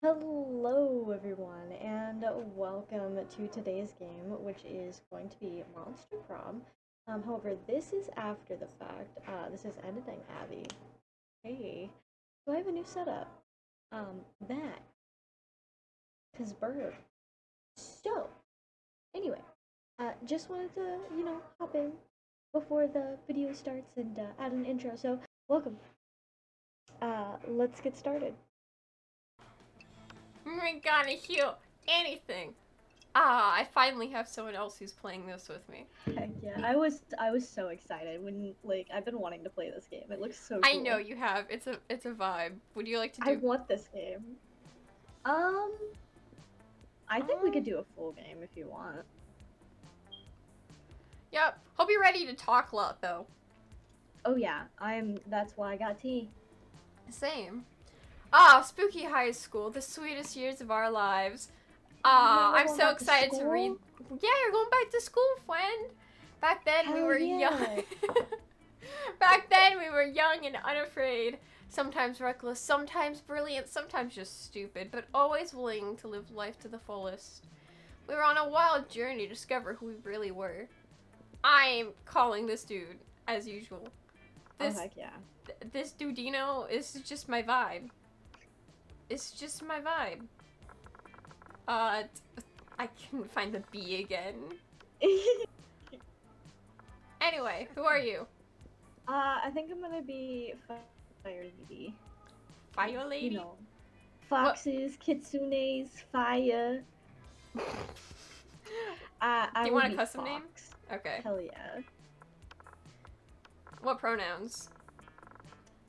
Hello, everyone, and welcome to today's game, which is going to be Monster Prom. However, this is after the fact. This is editing Abby. Hey, so I have a new setup. That, cause bird. So, anyway, just wanted to, hop in before the video starts and add an intro. So, welcome. Let's get started. I'm gonna heal anything. Ah, I finally have someone else who's playing this with me. Heck yeah, I was so excited when I've been wanting to play this game. It looks so I cool. know you have. It's a vibe. Would you like to I do? want this game. Um, I think we could do a full game if you want. Yep. Hope you're ready to talk a lot though. Oh yeah, that's why I got tea. Same. Ah, spooky high school, the sweetest years of our lives. Ah, We're I'm going so back to excited to read. school? Yeah, you're going back to school, friend. Back then we Hell were yeah. young. Back then we were young and unafraid. Sometimes reckless, sometimes brilliant, sometimes just stupid, but always willing to live life to the fullest. We were on a wild journey to discover who we really were. I'm calling this dude, as usual. This, Oh heck yeah. this Dudino is just my vibe. It's just my vibe. I couldn't find the B again. Anyway, who are you? I think I'm gonna be Fire Lady. Fire Lady? You know, foxes, kitsunes, fire. I Do you would want a be custom name? fox. Okay. Hell yeah. What pronouns?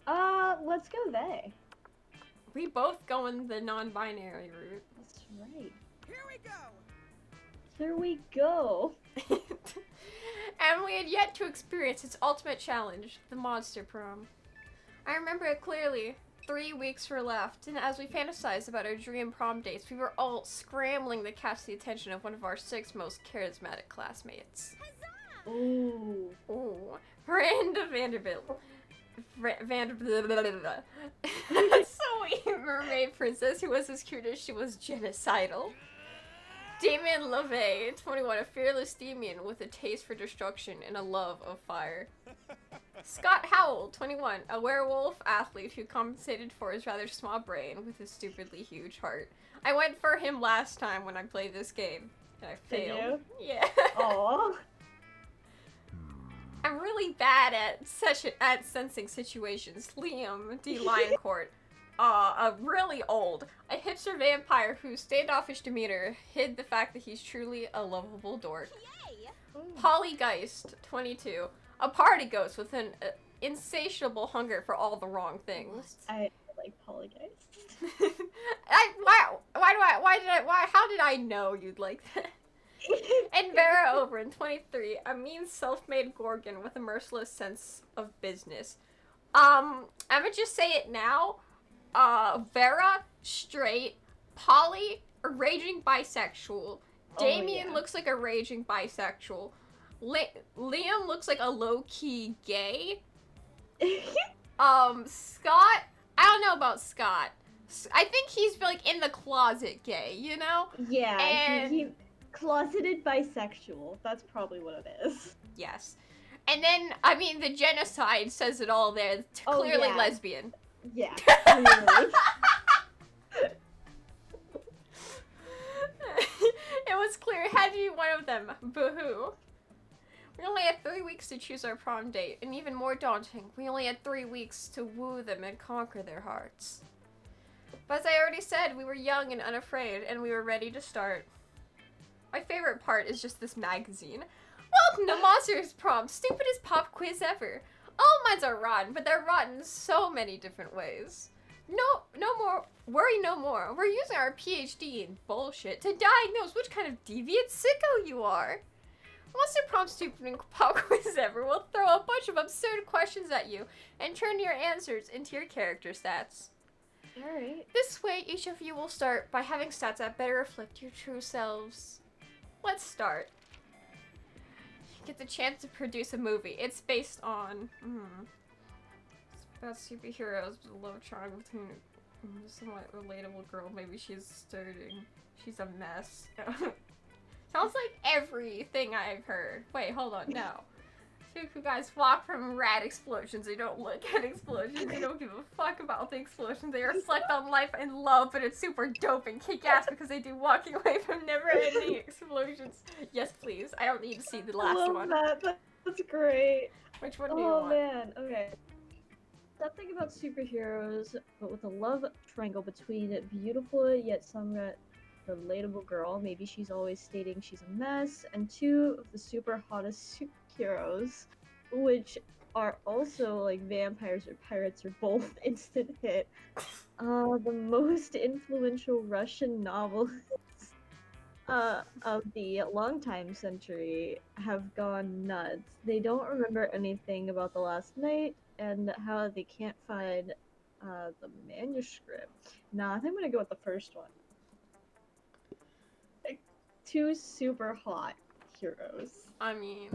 Let's go they. We both go in the non-binary route. That's right. Here we go! Here we go. And we had yet to experience its ultimate challenge, the Monster Prom. I remember it clearly. 3 weeks were left, and as we fantasized about our dream prom dates, we were all scrambling to catch the attention of one of our 6 most charismatic classmates. Ooh. Ooh. Miranda Vanderbilt. Vanderbilt. Sweet mermaid princess who was as cute as she was genocidal. Damien LaVey, 21, a fearless Damien with a taste for destruction and a love of fire. Scott Howell, 21, a werewolf athlete who compensated for his rather small brain with his stupidly huge heart. I went for him last time when I played this game, and I Did failed. you? Yeah. Aww. I'm really bad at sensing situations. Liam D. Lioncourt, really old, a hipster vampire whose standoffish demeanor hid the fact that he's truly a lovable dork. Polly Geist, 22, a party ghost with an insatiable hunger for all the wrong things. I like Polygeist. How did I know you'd like that? And Vera Oberon, 23, a mean self-made Gorgon with a merciless sense of business. I'm gonna just say it now. Vera, straight. Polly, a raging bisexual. Damien looks like a raging bisexual. Liam looks like a low-key gay. Scott, I don't know about Scott. I think he's like in the closet gay, you know? Yeah, And he closeted bisexual. That's probably what it is. yes. And then, I mean, the genocide says it all there. Clearly yeah. lesbian. Yeah, clearly. It was clear it had to be one of them. Boo-hoo. We only had 3 weeks to choose our prom date, and even more daunting, we only had 3 weeks to woo them and conquer their hearts. But as I already said, we were young and unafraid, and we were ready to start. My favorite part is just this magazine. Welcome to Monsters Prom, stupidest pop quiz ever. All minds are rotten, but they're rotten in so many different ways. No more, worry no more. We're using our PhD in bullshit to diagnose which kind of deviant sicko you are. Monster Prom stupid and pop quiz ever will throw a bunch of absurd questions at you and turn your answers into your character stats. Alright. This way, each of you will start by having stats that better reflect your true selves. Let's start. You get the chance to produce a movie. It's based on... It's about superheroes with a love triangle between Somewhat relatable girl. Maybe she's starting. She's a mess. Sounds like everything I've heard. Wait, hold on. No. Two guys walk from rad explosions. They don't look at explosions. They don't give a fuck about the explosions. They reflect on life and love, but it's super dope and kick ass because they do walking away from never-ending explosions. Yes, please. I don't need to see the last I love one. that. That's great. Which one do you want? Oh man, okay. Something about superheroes, but with a love triangle between a beautiful yet somewhat relatable girl. Maybe she's always stating she's a mess, and two of the super hottest superheroes, which are also like vampires or pirates or both instant hit. The most influential Russian novelists of the longtime century have gone nuts. They don't remember anything about the last night and how they can't find the manuscript. Nah, I think I'm gonna go with the first one. Like, two super hot heroes. I mean,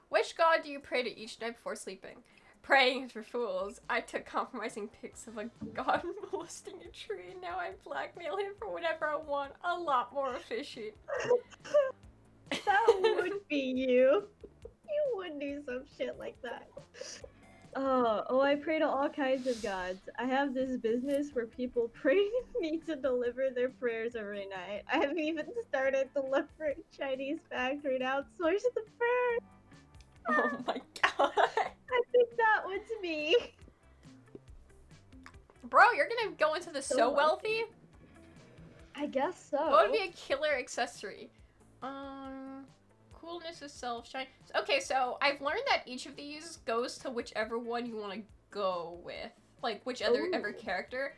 which god do you pray to each night before sleeping? Praying is for fools. I took compromising pics of a god molesting a tree, and now I blackmail him for whatever I want. A lot more efficient. That would be you. You would do some shit like that. Oh, I pray to all kinds of gods. I have this business where people pray to me to deliver their prayers every night. I have even started delivering Chinese factory to outsource the prayers. Oh my god. I think that was me. Bro, you're gonna go into the so wealthy? I guess so. What would be a killer accessory? Coolness is self-shine. Okay, so I've learned that each of these goes to whichever one you want to go with. Like, which ever character.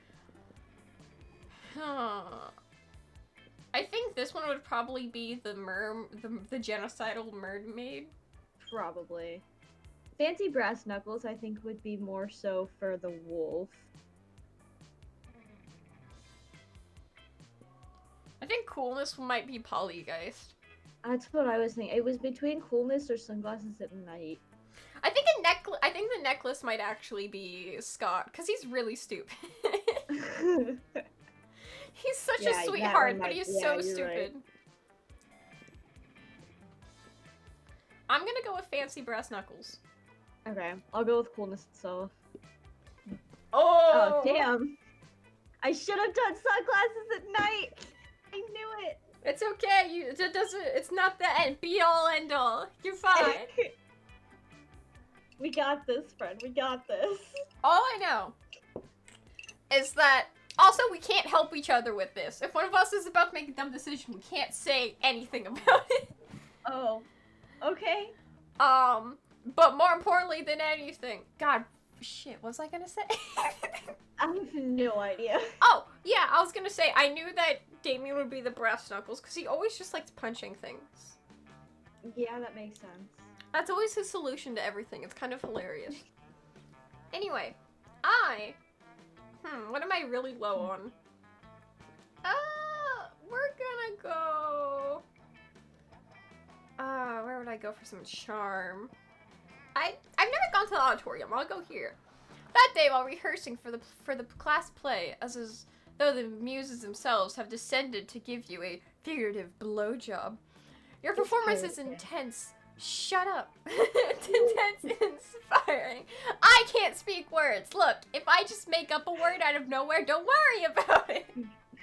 Huh. I think this one would probably be the genocidal mermaid. Probably. Fancy brass knuckles, I think, would be more so for the wolf. I think coolness might be Polygeist. That's what I was thinking. It was between coolness or sunglasses at night. I think the necklace might actually be Scott, because he's really stupid. He's such a sweetheart, but he's so stupid. Right. I'm gonna go with fancy brass knuckles. Okay, I'll go with coolness itself. Oh damn! I should have done sunglasses at night. I knew it. It's okay. It's not the end. Be all end all. You're fine. We got this, friend. We got this. All I know is that also we can't help each other with this. If one of us is about to make a dumb decision, we can't say anything about it. Oh. Okay. But more importantly than anything, God, shit, what was I gonna say? I have no idea. Oh, yeah, I was gonna say, I knew that Damien would be the brass knuckles, because he always just likes punching things. Yeah, that makes sense. That's always his solution to everything. It's kind of hilarious. Anyway, what am I really low on? We're gonna go... where would I go for some charm? I've never gone to the auditorium. I'll go here. That day, while rehearsing for the class play, as though the muses themselves have descended to give you a figurative blowjob, your performance is intense. Shut up. It's intense and inspiring. I can't speak words. Look, if I just make up a word out of nowhere, don't worry about it.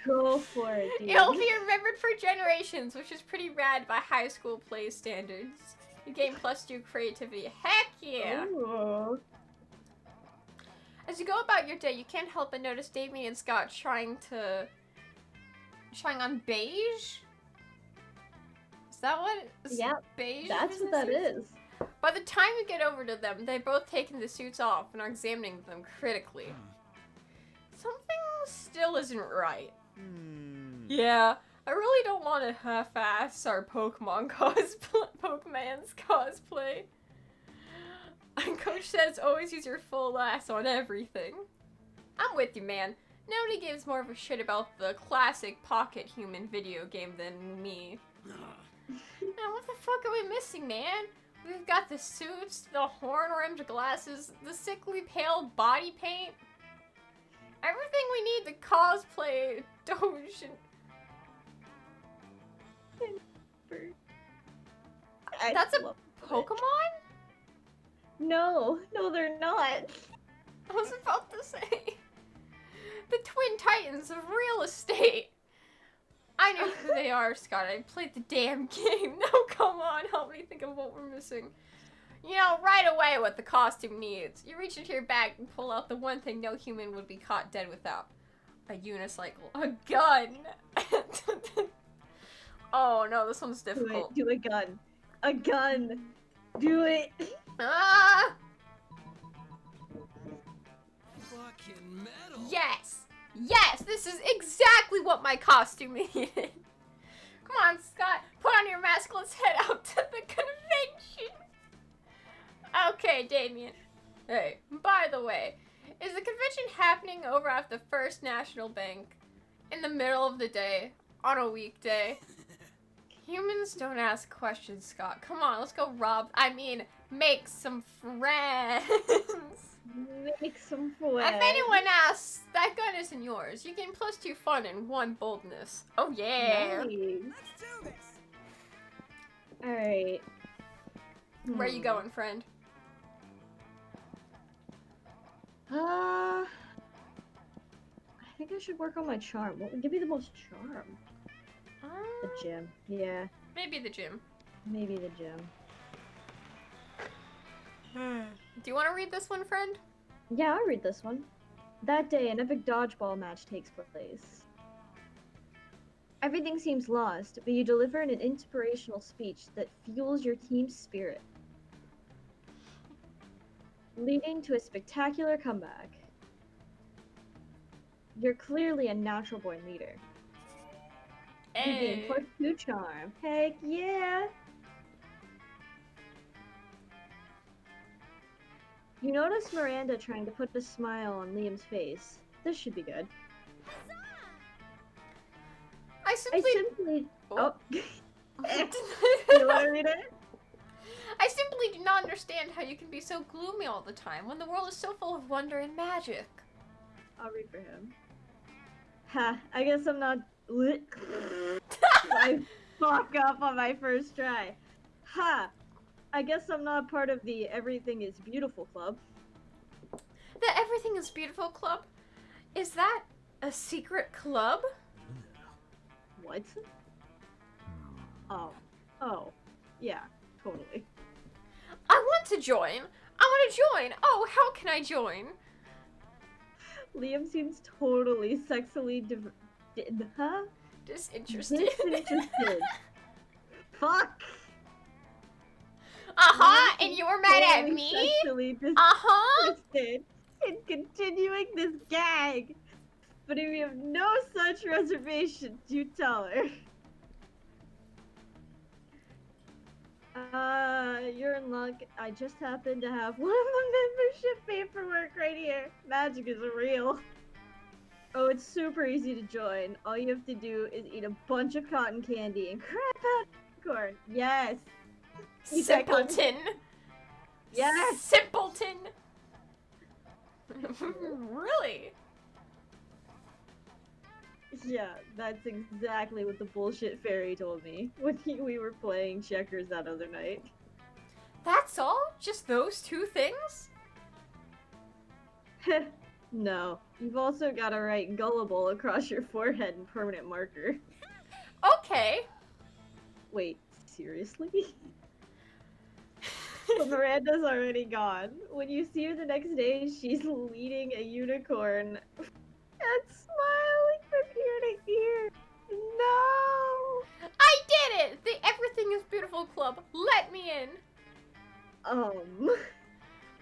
Go for it, dude. It'll be remembered for generations, which is pretty rad by high school play standards. You gain +2 creativity. Heck yeah! Ooh. As you go about your day, you can't help but notice Damien and Scott trying on beige? Is that what? Yep, beige. That's what that is. By the time you get over to them, they've both taken the suits off and are examining them critically. Something still isn't right. Yeah, I really don't want to half-ass our Pokemon's cosplay. Coach says always use your full ass on everything. I'm with you, man. Nobody gives more of a shit about the classic pocket human video game than me. Now what the fuck are we missing, man? We've got the suits, the horn-rimmed glasses, the sickly pale body paint. Everything we need to cosplay Doge. That's a Pokemon? No, they're not. I was about to say. The Twin Titans of real estate. I know who they are, Scott. I played the damn game. No, come on. Help me think of what we're missing. You know, right away what the costume needs. You reach into your bag and pull out the one thing no human would be caught dead without. A unicycle. A gun. Oh no, this one's difficult. Do a gun. A gun. Do it. Ah! Fucking metal. Yes! Yes! This is exactly what my costume needed. Come on, Scott. Put on your mask. Let's head out to the convention. Okay, Damien. Hey, by the way, is the convention happening over at the First National Bank in the middle of the day on a weekday? Humans don't ask questions, Scott. Come on, let's go make some friends. Make some friends. If anyone asks, that gun isn't yours. You gain +2 fun and 1 boldness. Oh yeah. Nice. Let's do this. Alright. Where you going, friend? I think I should work on my charm. What would give me the most charm? The gym. Yeah, Maybe the gym. maybe the gym. Do you want to read this one, friend? Yeah, I'll read this one. That day, an epic dodgeball match takes place. Everything seems lost, but you deliver an inspirational speech that fuels your team's spirit, leading to a spectacular comeback. You're clearly a natural born leader. You gain +2 charm. Heck yeah! You notice Miranda trying to put a smile on Liam's face. This should be good. I simply... Oh. You want to read it? I simply do not understand how you can be so gloomy all the time when the world is so full of wonder and magic. I'll read for him. Ha, I guess I'm not... I fuck up on my first try. Ha! I guess I'm not part of the Everything is Beautiful club. The Everything is Beautiful club? Is that a secret club? What? Oh. Yeah, totally. I want to join! I want to join! Oh, how can I join? Liam seems totally sexually Disinterested. disinterested. Fuck! Uh-huh, and you were mad at Totally me? sexually Uh-huh. disinterested in continuing this gag. But if you have no such reservations, you tell her. You're in luck. I just happen to have one of the membership paperwork right here. Magic is real. Oh, it's super easy to join. All you have to do is eat a bunch of cotton candy and crap out corn. Yes. Eat that cotton- Simpleton. Yes. Simpleton. Really? Yeah, that's exactly what the bullshit fairy told me when we were playing checkers that other night. That's all? Just those 2 things? No, you've also got to write gullible across your forehead in permanent marker. Okay. Wait, seriously? But Miranda's already gone. When you see her the next day, she's leading a unicorn and smiling from ear to ear. No! I did it! The Everything is Beautiful club let me in.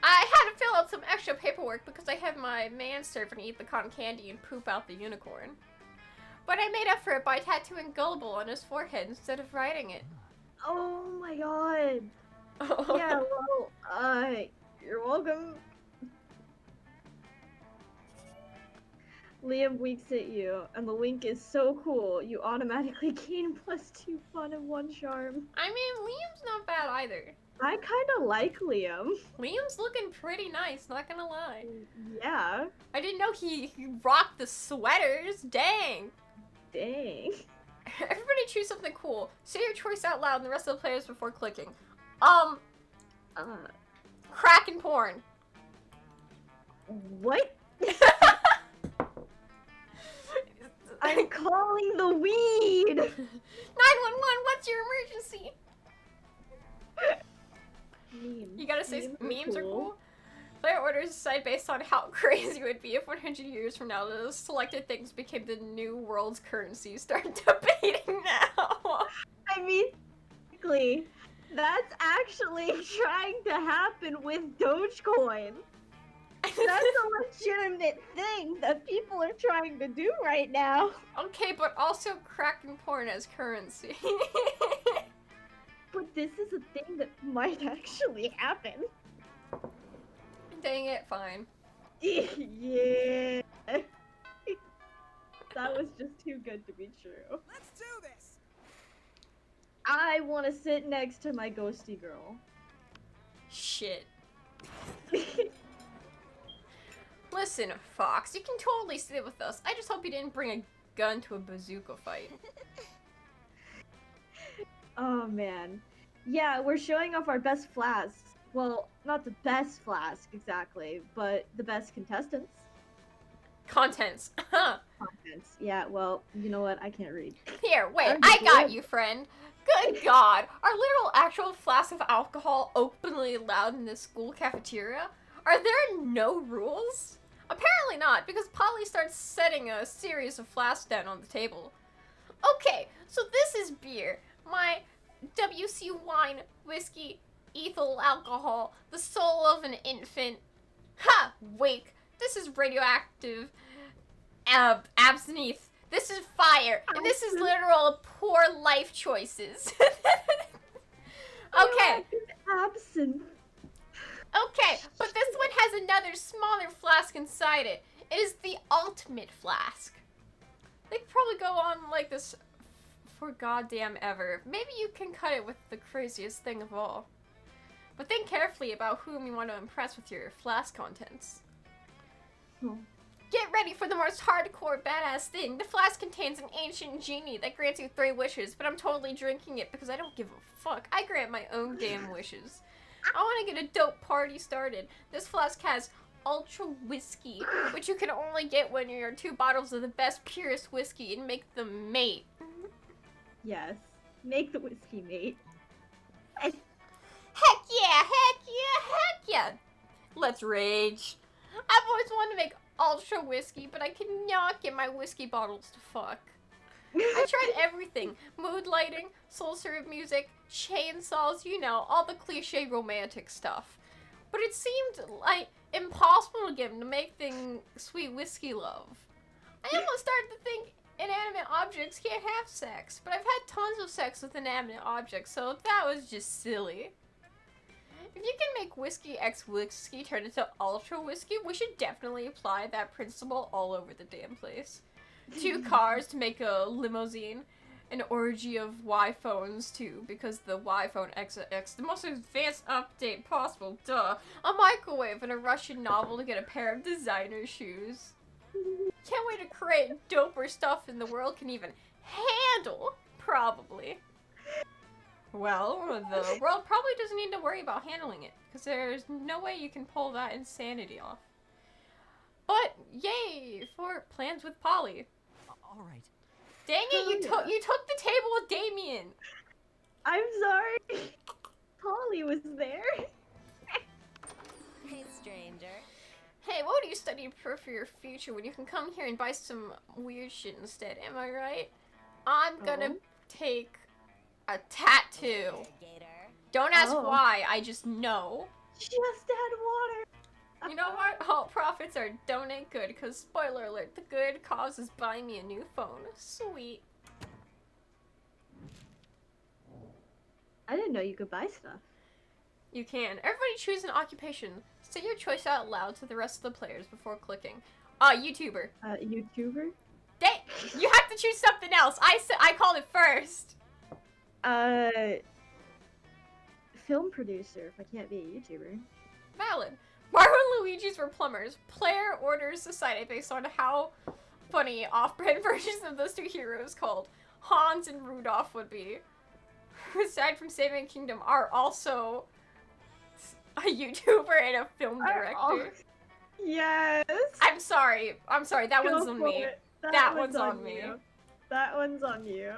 I had to fill out some extra paperwork because I had my manservant eat the cotton candy and poop out the unicorn. But I made up for it by tattooing gullible on his forehead instead of writing it. Oh my god. Yeah, well, you're welcome. Liam winks at you, and the wink is so cool, you automatically gain +2 fun and 1 charm. I mean, Liam's not bad either. I kind of like Liam. Liam's looking pretty nice, not gonna lie. Yeah. I didn't know he rocked the sweaters. Dang. Dang. Everybody choose something cool. Say your choice out loud and the rest of the players before clicking. Crack and porn. What? I'm calling the weed! 911, what's your emergency? Memes. You gotta say memes are cool. cool. Player orders decide based on how crazy it would be if 100 years from now those selected things became the new world's currency. Start debating now. I mean, technically, that's actually trying to happen with Dogecoin. That's a legitimate thing that people are trying to do right now. Okay, but also crack and porn as currency. But this is a thing that might actually happen. Dang it, fine. Yeah. That was just too good to be true. Let's do this. I want to sit next to my ghosty girl. Shit. Listen, Fox, you can totally sit with us. I just hope you didn't bring a gun to a bazooka fight. Oh man. Yeah, we're showing off our best flasks. Well, not the best flask exactly, but the best contestants. Contents. Contents. Yeah, well, you know what? I can't read. Here, wait, Are I you got good? you, friend. Good God. Are literal actual flasks of alcohol openly allowed in this school cafeteria? Are there no rules? Apparently not, because Polly starts setting a series of flasks down on the table. Okay, so this is beer. My WC wine, whiskey, ethyl alcohol, the soul of an infant. Ha! Wake. This is radioactive. Absinthe. This is fire. And this is literal poor life choices. Okay. Absinthe. Okay, but this one has another smaller flask inside it. It is the ultimate flask. They could probably go on like this for goddamn ever. Maybe you can cut it with the craziest thing of all. But think carefully about whom you want to impress with your flask contents. Oh. Get ready for the most hardcore badass thing. The flask contains an ancient genie that grants you 3 wishes, but I'm totally drinking it because I don't give a fuck. I grant my own damn wishes. I want to get a dope party started. This flask has ultra whiskey, which you can only get when you're 2 bottles of the best, purest whiskey and make them mate. Yes. Make the whiskey, mate. Heck yeah, heck yeah, heck yeah. Let's rage. I've always wanted to make ultra whiskey, but I cannot get my whiskey bottles to fuck. I tried everything. Mood lighting, soul serve music, chainsaws, you know, all the cliche romantic stuff. But it seemed like impossible to get him to make things sweet whiskey love. I almost started to think inanimate objects can't have sex, but I've had tons of sex with inanimate objects, so that was just silly. If you can make whiskey x whiskey turn into ultra whiskey, we should definitely apply that principle all over the damn place. 2 cars to make a limousine, an orgy of Y-phones too, because the Y-phone XX, the most advanced update possible, duh. A microwave and a Russian novel to get a pair of designer shoes. Can't wait to create doper stuff than the world can even handle, probably. Well, the world probably doesn't need to worry about handling it, because there's no way you can pull that insanity off. But, yay for plans with Polly. All right. Dang it, you took the table with Damien! I'm sorry. Polly was there. Hey, stranger. Hey, what do you study for your future when you can come here and buy some weird shit instead, am I right? I'm gonna take a tattoo. Gator. Don't ask Oh. why, I just know. Just add water. You know what? All profits are donate good, because spoiler alert, the good cause is buying me a new phone. Sweet. I didn't know you could buy stuff. You can. Everybody choose an occupation. Say your choice out loud to the rest of the players before clicking. YouTuber. YouTuber? You have to choose something else. I called it first. film producer if I can't be a YouTuber. Valid. Mario and Luigi's were plumbers. Player orders decided based on how funny off-brand versions of those two heroes called Hans and Rudolph would be. Who, aside from saving Kingdom, are also a YouTuber and a film director. Yes. I'm sorry. That Go one's on for me. it. That one's on me. you. That one's on you.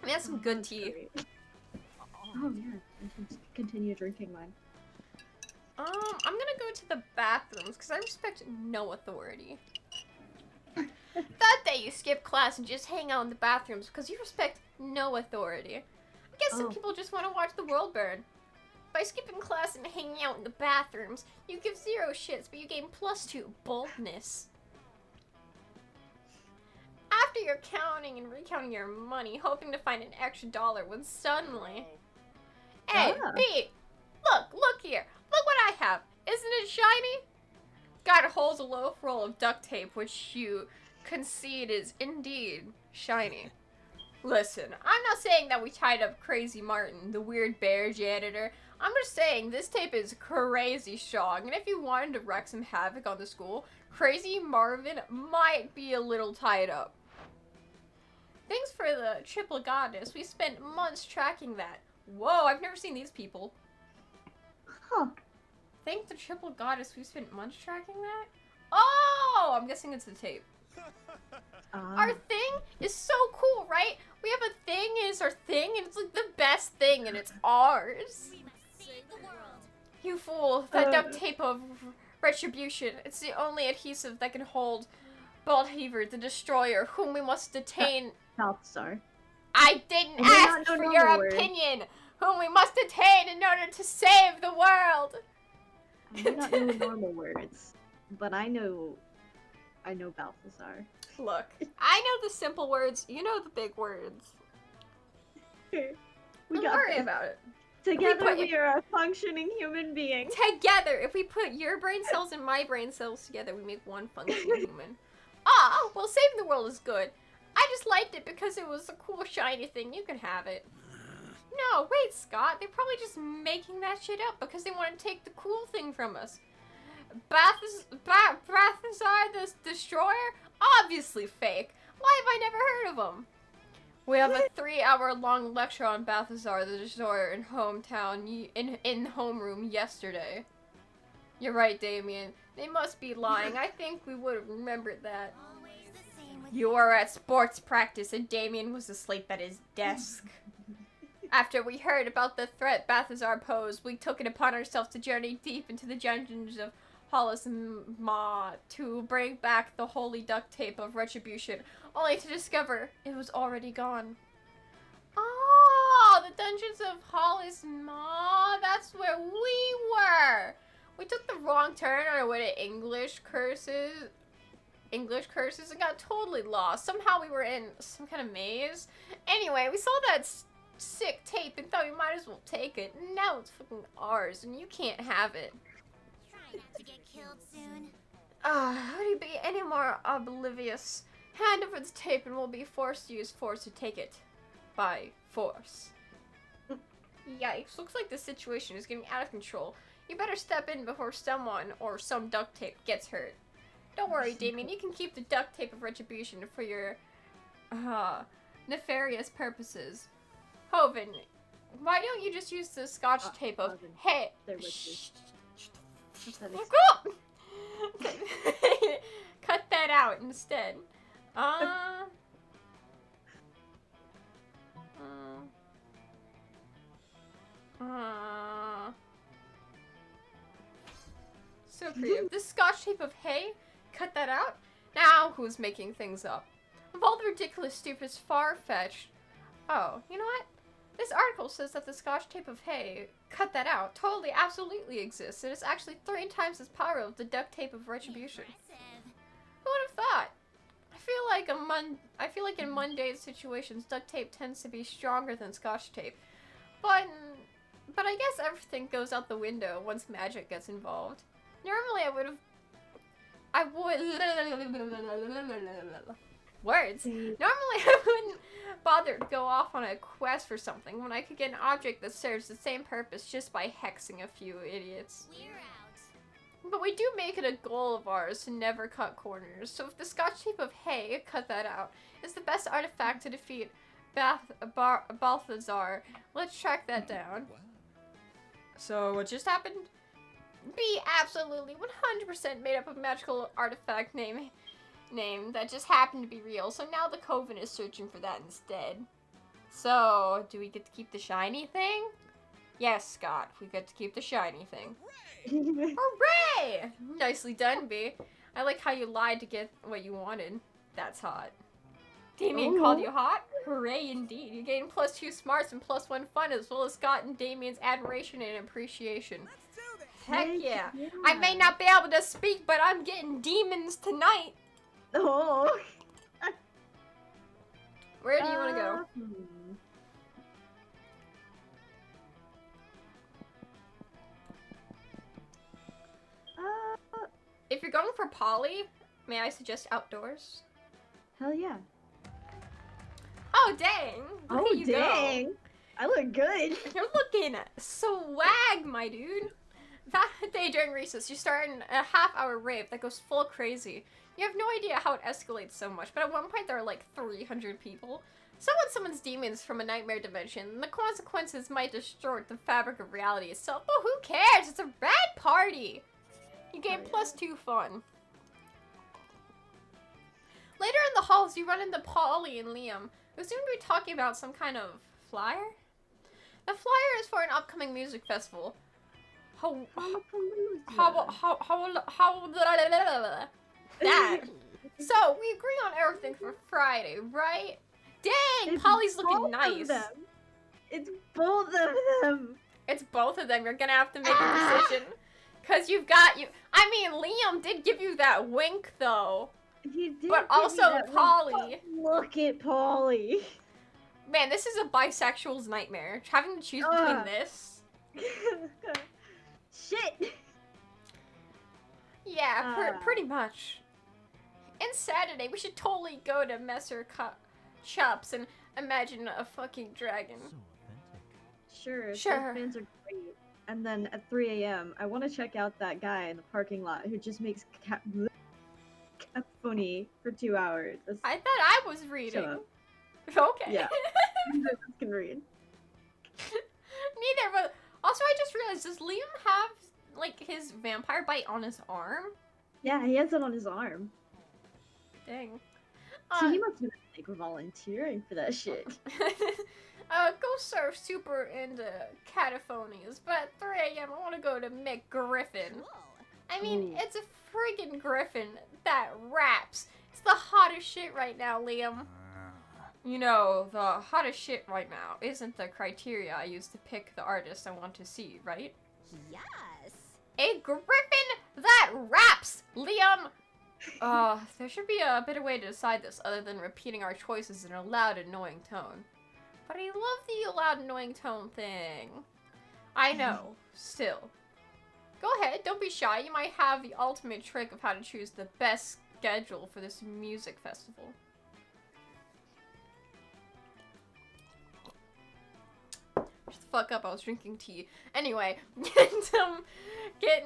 We have some good tea. Great. Oh yeah, I can continue drinking mine. I'm gonna go to the bathrooms because I respect no authority. That day you skip class and just hang out in the bathrooms because you respect no authority. I guess some people just want to watch the world burn. By skipping class and hanging out in the bathrooms, you give 0 shits, but you gain +2 boldness. After you're counting and recounting your money, hoping to find an extra dollar, when suddenly... Hey, B! Look here! Look what I have! Isn't it shiny? Guy holds a loaf roll of duct tape, which you concede is indeed shiny. Listen, I'm not saying that we tied up Crazy Martin, the weird bear janitor. I'm just saying this tape is crazy strong, and if you wanted to wreak some havoc on the school, Crazy Marvin might be a little tied up. Thanks for the triple goddess. We spent months tracking that. Whoa, I've never seen these people. Huh. Thank the triple goddess, we spent months tracking that? Oh, I'm guessing it's the tape. Our thing is so cool, right? We have a thing, it's our thing, and it's like the best thing, and it's ours. We must save the world. You fool, that duct tape of retribution. It's the only adhesive that can hold Baldheaver, the destroyer, whom we must detain. Balthazar. I didn't I do not ask know for normal your words. opinion. Whom we must detain in order to save the world. I do not know normal words, but I know Balthazar. Look, I know the simple words. You know the big words. We Don't got worry this. about it. Together we are a functioning human being. Together, if we put your brain cells and my brain cells together, we make one functioning human. Ah, well, saving the world is good. I just liked it because it was a cool, shiny thing. You can have it. No, wait, Scott. They're probably just making that shit up because they want to take the cool thing from us. Balthazar the Destroyer? Obviously fake. Why have I never heard of him? We have a 3-hour-long lecture on Balthazar the Destroyer in in homeroom yesterday. You're right, Damien. They must be lying. I think we would have remembered that. Always the same with You were at sports practice and Damien was asleep at his desk. After we heard about the threat Balthazar posed, we took it upon ourselves to journey deep into the dungeons of Hollis Ma to bring back the holy duct tape of retribution, only to discover it was already gone. Oh, the dungeons of Hollis Ma, that's where we were! We took the wrong turn on our way to English curses and got totally lost. Somehow we were in some kind of maze. Anyway, we saw that sick tape and thought we might as well take it. Now it's fucking ours and you can't have it. try not to get killed soon. How do you be any more oblivious? Hand over the tape and we'll be forced to use force to take it. By force. Yikes, looks like the situation is getting out of control. You better step in before someone or some duct tape gets hurt. Don't worry, Damien, you can keep the duct tape of retribution for your, nefarious purposes. Hoven, why don't you just use the scotch tape of, Hoven. hey, They're witches. That fuck makes up! Cut that out instead. So creative. This scotch tape of hay? Cut that out? Now who's making things up? Of all the ridiculous, stupid, far-fetched... Oh, you know what? This article says that the scotch tape of hay, cut that out, totally, absolutely exists, and it's actually 3 times as powerful as the duct tape of retribution. Impressive. Who would have thought? I feel like in mundane situations, duct tape tends to be stronger than scotch tape. But I guess everything goes out the window once magic gets involved. Normally Words. Normally I wouldn't bother to go off on a quest for something when I could get an object that serves the same purpose just by hexing a few idiots. We're out. But we do make it a goal of ours to never cut corners, so if the scotch tape of hay, cut that out, is the best artifact to defeat Balthazar, let's track that down. So what just happened? B absolutely 100% made up a magical artifact name that just happened to be real, so now the Coven is searching for that instead. So, do we get to keep the shiny thing? Yes, Scott, we get to keep the shiny thing. Hooray! Nicely done, B. I like how you lied to get what you wanted. That's hot. Damien called you hot? Hooray indeed. You gain +2 smarts and +1 fun, as well as Scott and Damien's admiration and appreciation. Heck yeah. I may not be able to speak, but I'm getting demons tonight. Oh. Where do you want to go? If you're going for Polly, may I suggest outdoors? Hell yeah. Oh, dang. Look at you dang. go. I look good. You're looking swag, my dude. That day during recess, you start a half-hour rave that goes full crazy. You have no idea how it escalates so much, but at one point there are like 300 people. Someone summons demons from a nightmare dimension, and the consequences might distort the fabric of reality itself. But who cares? It's a rad party! You gain +2 fun. Later in the halls, you run into Polly and Liam, who seem to be talking about some kind of flyer? The flyer is for an upcoming music festival. That. So, we agree on everything for Friday, right? Dang, It's Polly's looking both nice. of them. It's both of them. It's both of them. You're gonna have to make a decision. Cause I mean, Liam did give you that wink though. He did. But give me also that Polly. Look at Polly. Man, this is a bisexual's nightmare. Having to choose between this. Shit. Yeah, pretty much. And Saturday, we should totally go to Messer Chops and imagine a fucking dragon. Sure. Sure. Fans are great. And then at 3 a.m., I want to check out that guy in the parking lot who just makes cacophony for 2 hours. I thought I was reading. Shut up. Okay. Yeah. Can read. Neither, but also I just realized, does Liam have like his vampire bite on his arm? Yeah, he has it on his arm. Dang. So he must have been like volunteering for that shit. Ghosts are super into cataphonies, but at 3 a.m. I want to go to McGriffin. I mean, it's a friggin' griffin that raps. It's the hottest shit right now, Liam. You know, the hottest shit right now isn't the criteria I use to pick the artist I want to see, right? Yes. A griffin that raps, Liam! There should be a better way to decide this other than repeating our choices in a loud, annoying tone. But I love the loud, annoying tone thing. I know. Still. Go ahead, don't be shy. You might have the ultimate trick of how to choose the best schedule for this music festival. Shut the fuck up, I was drinking tea. Anyway, get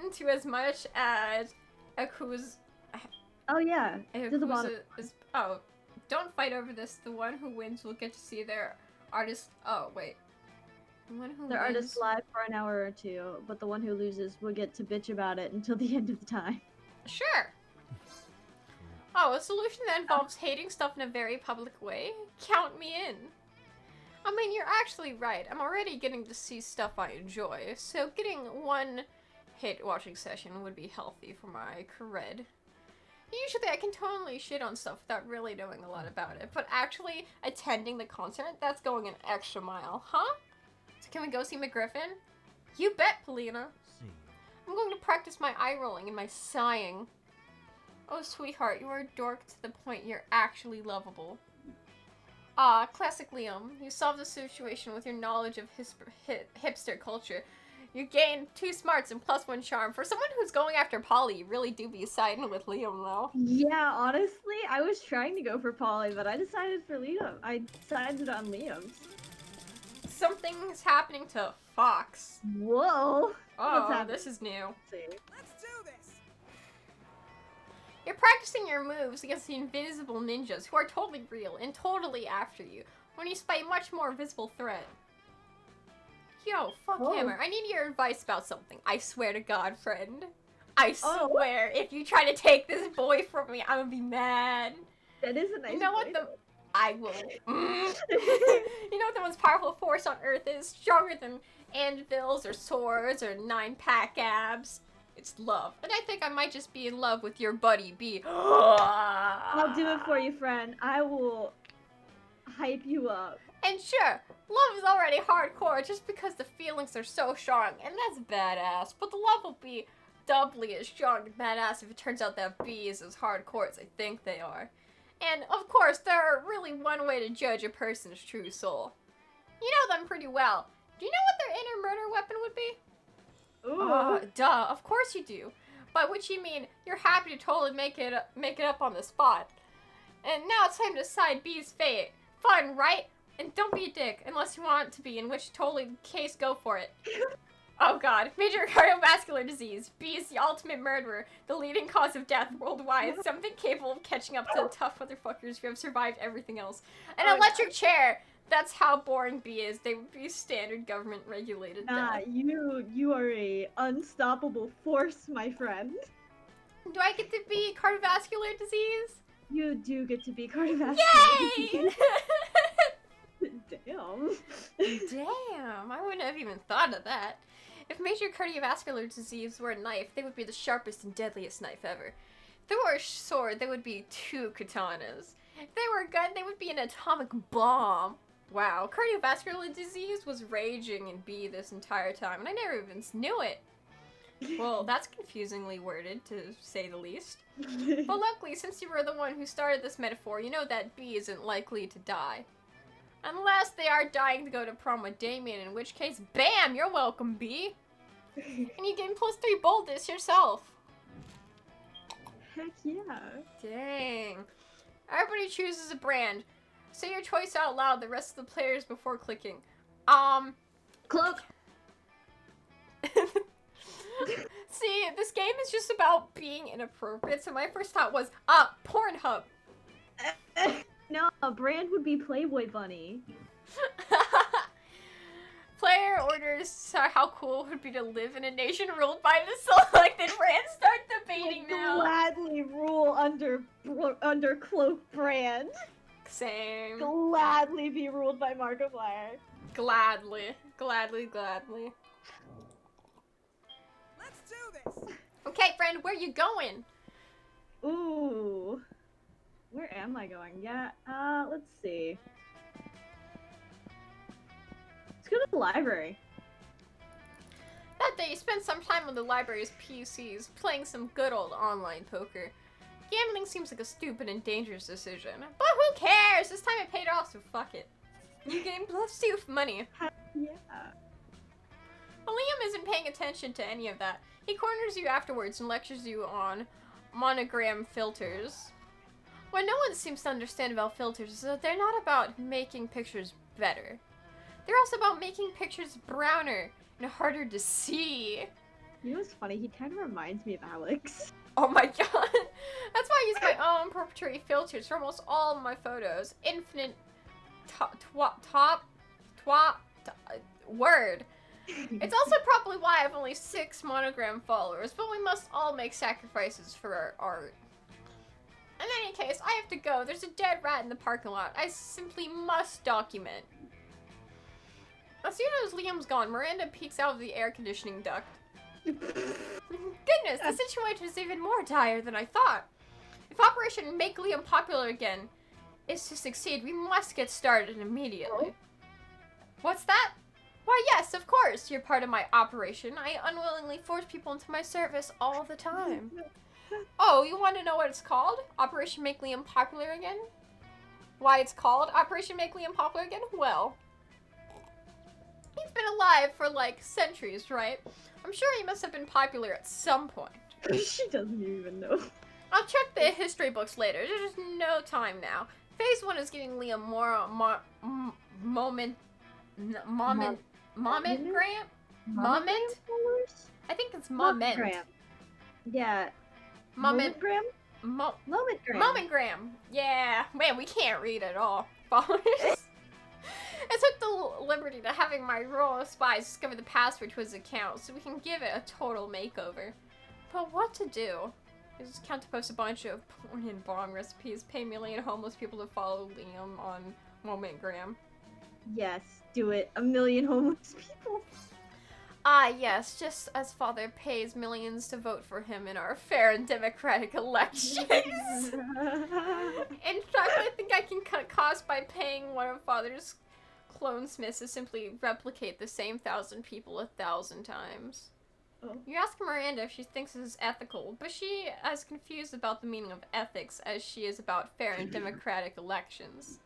into as much as Aku's... Oh yeah, to the bottom. Oh, don't fight over this. The one who wins will get to see their artist... Oh, wait. The one who Their wins... artist live for an hour or two, but the one who loses will get to bitch about it until the end of the time. Sure. Oh, a solution that involves hating stuff in a very public way? Count me in. I mean, you're actually right. I'm already getting to see stuff I enjoy, so getting one hit watching session would be healthy for my cred. Usually I can totally shit on stuff without really knowing a lot about it, but actually attending the concert, that's going an extra mile, huh? So can we go see McGriffin? You bet, Polina. I'm going to practice my eye rolling and my sighing. Oh, sweetheart, you are a dork to the point you're actually lovable. Ah, classic Liam. You solved the situation with your knowledge of hipster culture. You gain 2 smarts and +1 charm. For someone who's going after Polly, you really do be siding with Liam, though. Yeah, honestly, I was trying to go for Polly, but I decided for Liam. I decided on Liam's. Something's happening to Fox. Whoa! Oh, happening? this is new. Let's see. Let's do this! You're practicing your moves against the invisible ninjas who are totally real and totally after you when you spy a much more visible threat. Yo, fuck Oh. Hammer, I need your advice about something. I swear to God, friend. I Oh. swear, if you try to take this boy from me, I'm gonna be mad. That is a nice. You know what boy, I will. You know what the most powerful force on Earth is? Stronger than anvils or swords or 9-pack abs. It's love. And I think I might just be in love with your buddy B. I'll do it for you, friend. I will hype you up. And sure, love is already hardcore just because the feelings are so strong, and that's badass. But the love will be doubly as strong and badass if it turns out that B is as hardcore as I think they are. And of course, there are really one way to judge a person's true soul. You know them pretty well. Do you know what their inner murder weapon would be? Ooh. Duh, of course you do. By which you mean you're happy to totally make it up on the spot. And now it's time to decide B's fate. Fun, right? And don't be a dick unless you want to be, in which totally case go for it. Oh god, major cardiovascular disease. B is the ultimate murderer, the leading cause of death worldwide, something capable of catching up to the tough motherfuckers who have survived everything else. An electric chair! That's how boring B is. They would be standard government regulated Nah, death. you are a unstoppable force, my friend. Do I get to be cardiovascular disease? You do get to be cardiovascular. Yay! Damn. Damn, I wouldn't have even thought of that. If major cardiovascular disease were a knife, they would be the sharpest and deadliest knife ever. If they were a sword, they would be 2 katanas. If they were a gun, they would be an atomic bomb. Wow, cardiovascular disease was raging in B this entire time, and I never even knew it. Well, that's confusingly worded, to say the least. But luckily, since you were the one who started this metaphor, you know that B isn't likely to die. Unless they are dying to go to prom with Damien, in which case, BAM! You're welcome, B! And you gain +3 boldness yourself. Heck yeah. Dang. Everybody chooses a brand. Say your choice out loud, the rest of the players before clicking. Cloak. See, this game is just about being inappropriate, so my first thought was, Pornhub. No, a brand would be Playboy Bunny. Player orders how cool it would be to live in a nation ruled by the selected brand. Start debating now. Gladly rule under Cloak brand. Same. Gladly be ruled by Markiplier. Gladly. Gladly. Let's do this! Okay, friend, where you going? Ooh. Where am I going? Yeah, let's see. Let's go to the library. That day, you spent some time on the library's PCs, playing some good old online poker. Gambling seems like a stupid and dangerous decision, but who cares? This time it paid off, so fuck it. You gain +2 money. Yeah. Well, Liam isn't paying attention to any of that. He corners you afterwards and lectures you on monogram filters. What no one seems to understand about filters is that they're not about making pictures better. They're also about making pictures browner and harder to see. You know what's funny? He kind of reminds me of Alex. Oh my god. That's why I use my own proprietary filters for almost all of my photos. Infinite word. It's also probably why I have only 6 monogram followers, but we must all make sacrifices for our art. In any case, I have to go. There's a dead rat in the parking lot. I simply must document. As soon as Liam's gone, Miranda peeks out of the air conditioning duct. Goodness, the situation is even more dire than I thought. If Operation Make Liam Popular Again is to succeed, we must get started immediately. What's that? Why, yes, of course. You're part of my operation. I unwillingly force people into my service all the time. Oh, you want to know what it's called? Operation Make Liam Popular Again? Why it's called Operation Make Liam Popular Again? Well, he's been alive for like centuries, right? I'm sure he must have been popular at some point. She doesn't even know. I'll check the history books later. There's just no time now. Phase 1 is giving Liam more moment grant? Moment? I think it's moment. Yeah. Moment. Momentgram? Momentgram. Momentgram. Yeah. Man, we can't read at all. Followers. I took the liberty to having my royal spies discover the password to his account so we can give it a total makeover. But what to do? His account to post a bunch of porn and bomb recipes, pay a million homeless people to follow Liam on Momentgram. Yes, do it. 1 million homeless people. Ah, yes, just as father pays millions to vote for him in our fair and democratic elections. In fact, I think I can cut costs by paying one of father's clonesmiths to simply replicate the same 1,000 people 1,000 times. Oh. You ask Miranda if she thinks this is ethical, but she is as confused about the meaning of ethics as she is about fair and democratic elections.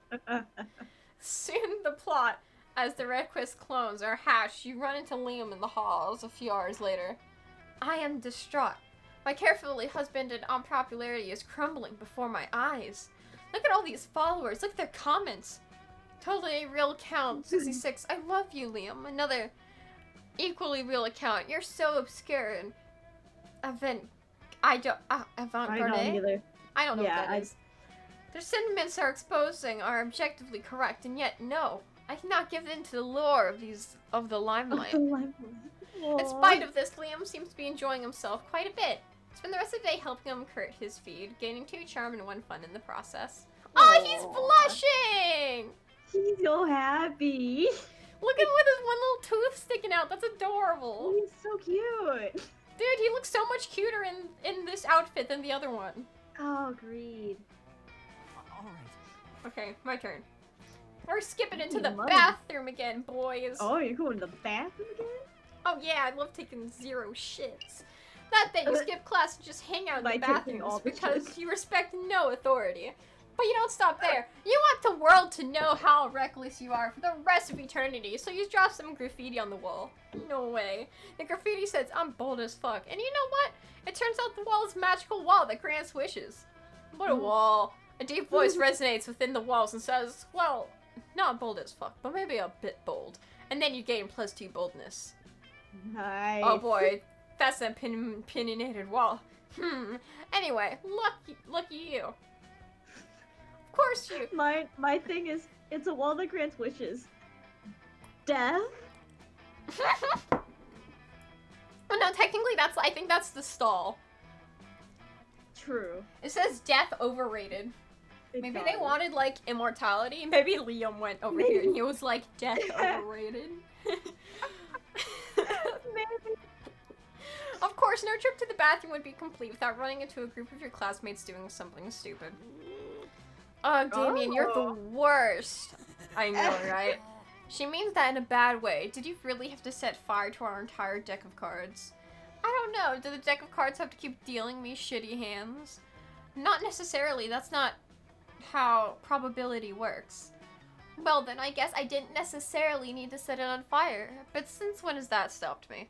Soon the plot, as the Redquist clones are hatched, you run into Liam in the halls a few hours later. I am distraught. My carefully husbanded unpopularity is crumbling before my eyes. Look at all these followers. Look at their comments. Totally real account 66. I love you, Liam. Another equally real account. You're so obscure and avant-garde. I don't either. I don't know Yeah, what that is. Their sentiments are objectively correct, and yet no. I cannot give in to the lure of the limelight. In spite of this, Liam seems to be enjoying himself quite a bit. Spend the rest of the day helping him curt his feed, gaining 2 charm and 1 fun in the process. Oh, he's blushing! He's so happy. Look at him with his one little tooth sticking out. That's adorable. He's so cute. Dude, he looks so much cuter in this outfit than the other one. Oh, agreed. Alright. Okay, my turn. We're skipping into Ooh, the money. bathroom again, boys. Oh, you're going to the bathroom again? Oh yeah, I love taking 0 shits. Not that you skip class and just hang out in By the taking bathrooms all the because shits. you respect no authority. But you don't stop there. You want the world to know how reckless you are for the rest of eternity, so you drop some graffiti on the wall. No way. The graffiti says, I'm bold as fuck. And you know what? It turns out the wall is a magical wall that grants wishes. What a wall. A deep voice resonates within the walls and says, well, not bold as fuck, but maybe a bit bold. And then you gain +2 boldness. Nice. Oh boy, that's an opinionated wall. Anyway, lucky you. Of course you. My thing is, it's a wall that grants wishes. Death? Well, no, technically I think that's the stall. True. It says death overrated. Maybe they wanted, like, immortality. Maybe Liam went over here and he was like, death overrated. Maybe. Of course, no trip to the bathroom would be complete without running into a group of your classmates doing something stupid. Oh, Damien, you're the worst. I know, right? She means that in a bad way. Did you really have to set fire to our entire deck of cards? I don't know. Do the deck of cards have to keep dealing me shitty hands? Not necessarily. That's not how probability works. Well, then I guess I didn't necessarily need to set it on fire. But since when has that stopped me?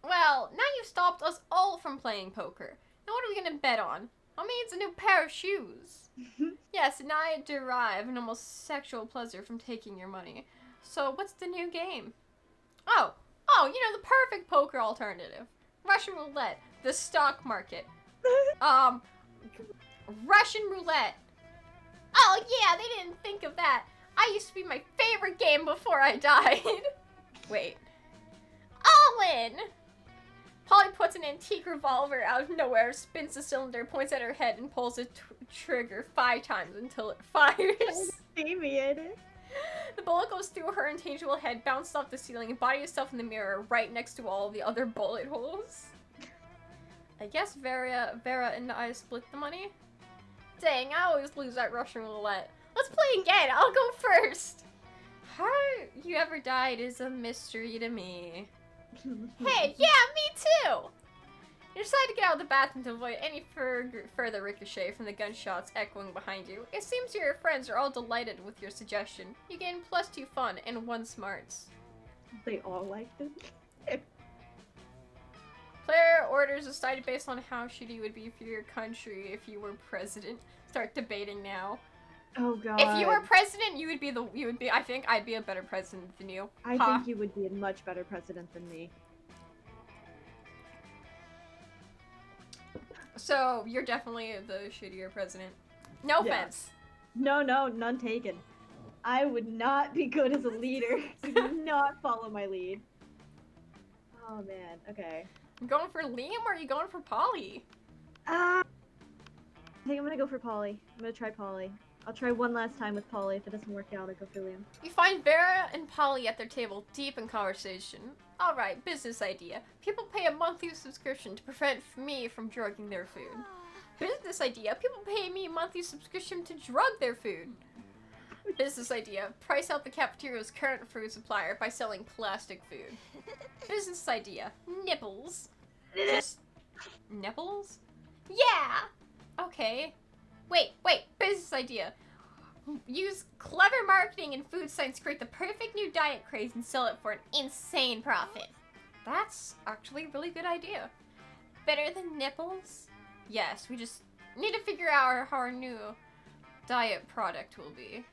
Well, now you've stopped us all from playing poker. Now what are we gonna bet on? Mom needs a new pair of shoes. Yes, and I derive an almost sexual pleasure from taking your money. So what's the new game? Oh, you know, the perfect poker alternative. Russian roulette. The stock market. Russian roulette. Oh yeah, they didn't think of that. I used to be my favorite game before I died. Wait. All in! Polly puts an antique revolver out of nowhere, spins the cylinder, points at her head, and pulls the trigger 5 times until it fires. See me in it. The bullet goes through her intangible head, bounces off the ceiling, and bodies itself in the mirror right next to all the other bullet holes. I guess Vera and I split the money? Dang, I always lose at Russian roulette. Let's play again, I'll go first! How you ever died is a mystery to me. Hey, yeah, me too! You decide to get out of the bathroom to avoid any further ricochet from the gunshots echoing behind you. It seems your friends are all delighted with your suggestion. You gain +2 fun and 1 smarts. They all liked it. Player orders decided based on how shitty you would be for your country if you were president. Start debating now. Oh god. If you were president, I think I'd be a better president than you. I think you would be a much better president than me. So, you're definitely the shittier president. No Yeah. offense. No, none taken. I would not be good as a leader. You do not follow my lead. Oh man, okay. You going for Liam or are you going for Polly? I think I'm gonna go for Polly. I'm gonna try Polly. I'll try one last time with Polly. If it doesn't work out, I'll go for Liam. You find Vera and Polly at their table, deep in conversation. Alright, business idea. People pay a monthly subscription to prevent me from drugging their food. Business idea. People pay me a monthly subscription to drug their food. Business idea. Price out the cafeteria's current food supplier by selling plastic food. Business idea. Nipples. Just nipples? Yeah! Okay. Wait. Business idea. Use clever marketing and food science to create the perfect new diet craze and sell it for an insane profit. That's actually a really good idea. Better than nipples? Yes, we just need to figure out how our new diet product will be.